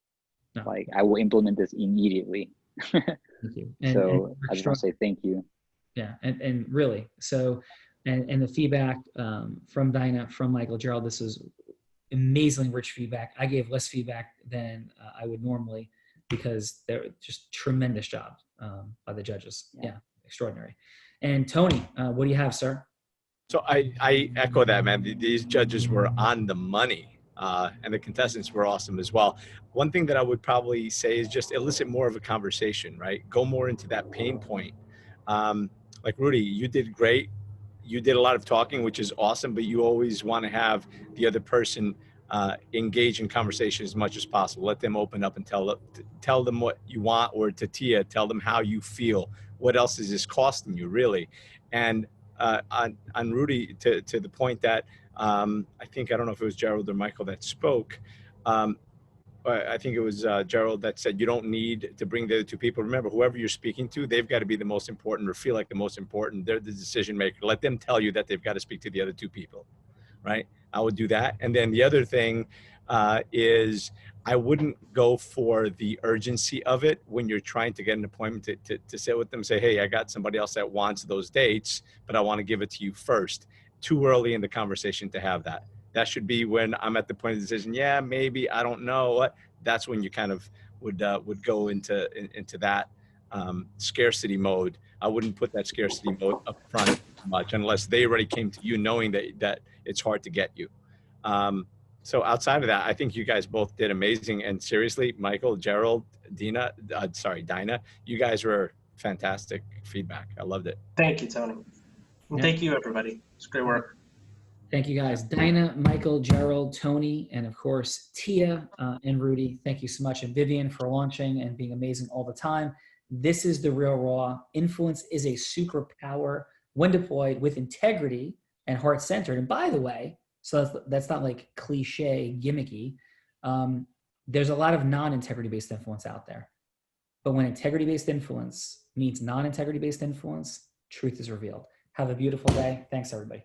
No. Like I will implement this immediately. Thank you. So I just want to say thank you. Yeah, and really, so, and the feedback from Dinah, from Michael, Gerald, this is amazingly rich feedback. I gave less feedback than I would normally because they're just tremendous job by the judges. Yeah, extraordinary. And Tony, what do you have, sir? So I echo that, man. These judges were on the money, and the contestants were awesome as well. One thing that I would probably say is just elicit more of a conversation, right? Go more into that pain point. Like Rudy, you did great. You did a lot of talking, which is awesome, but you always want to have the other person engage in conversation as much as possible. Let them open up and tell them what you want, or to Tia, tell them how you feel. What else is this costing you, really? And on Rudy, to the point that I don't know if it was Gerald or Michael that spoke. I think it was Gerald that said you don't need to bring the other two people. Remember, whoever you're speaking to, they've got to be the most important or feel like the most important. They're the decision maker. Let them tell you that they've got to speak to the other two people, right? I would do that. And then the other thing is I wouldn't go for the urgency of it when you're trying to get an appointment to sit with them, say, hey, I got somebody else that wants those dates, but I want to give it to you first. Too early in the conversation to have that. That should be when I'm at the point of decision. Yeah, maybe, I don't know what. That's when you kind of would go into that scarcity mode. I wouldn't put that scarcity mode up front much unless they already came to you knowing that it's hard to get you. So outside of that, I think you guys both did amazing. And seriously, Michael, Gerald, Dinah, you guys were fantastic feedback. I loved it. Thank you, Tony. And thank you, everybody. It's great work. Thank you, guys. Dinah, Michael, Gerald, Tony, and of course, Tia and Rudy. Thank you so much. And Vivian for launching and being amazing all the time. This is The Real Raw. Influence is a superpower when deployed with integrity and heart-centered. And by the way, so that's not like cliche, gimmicky. There's a lot of non-integrity-based influence out there. But when integrity-based influence meets non-integrity-based influence, truth is revealed. Have a beautiful day. Thanks, everybody.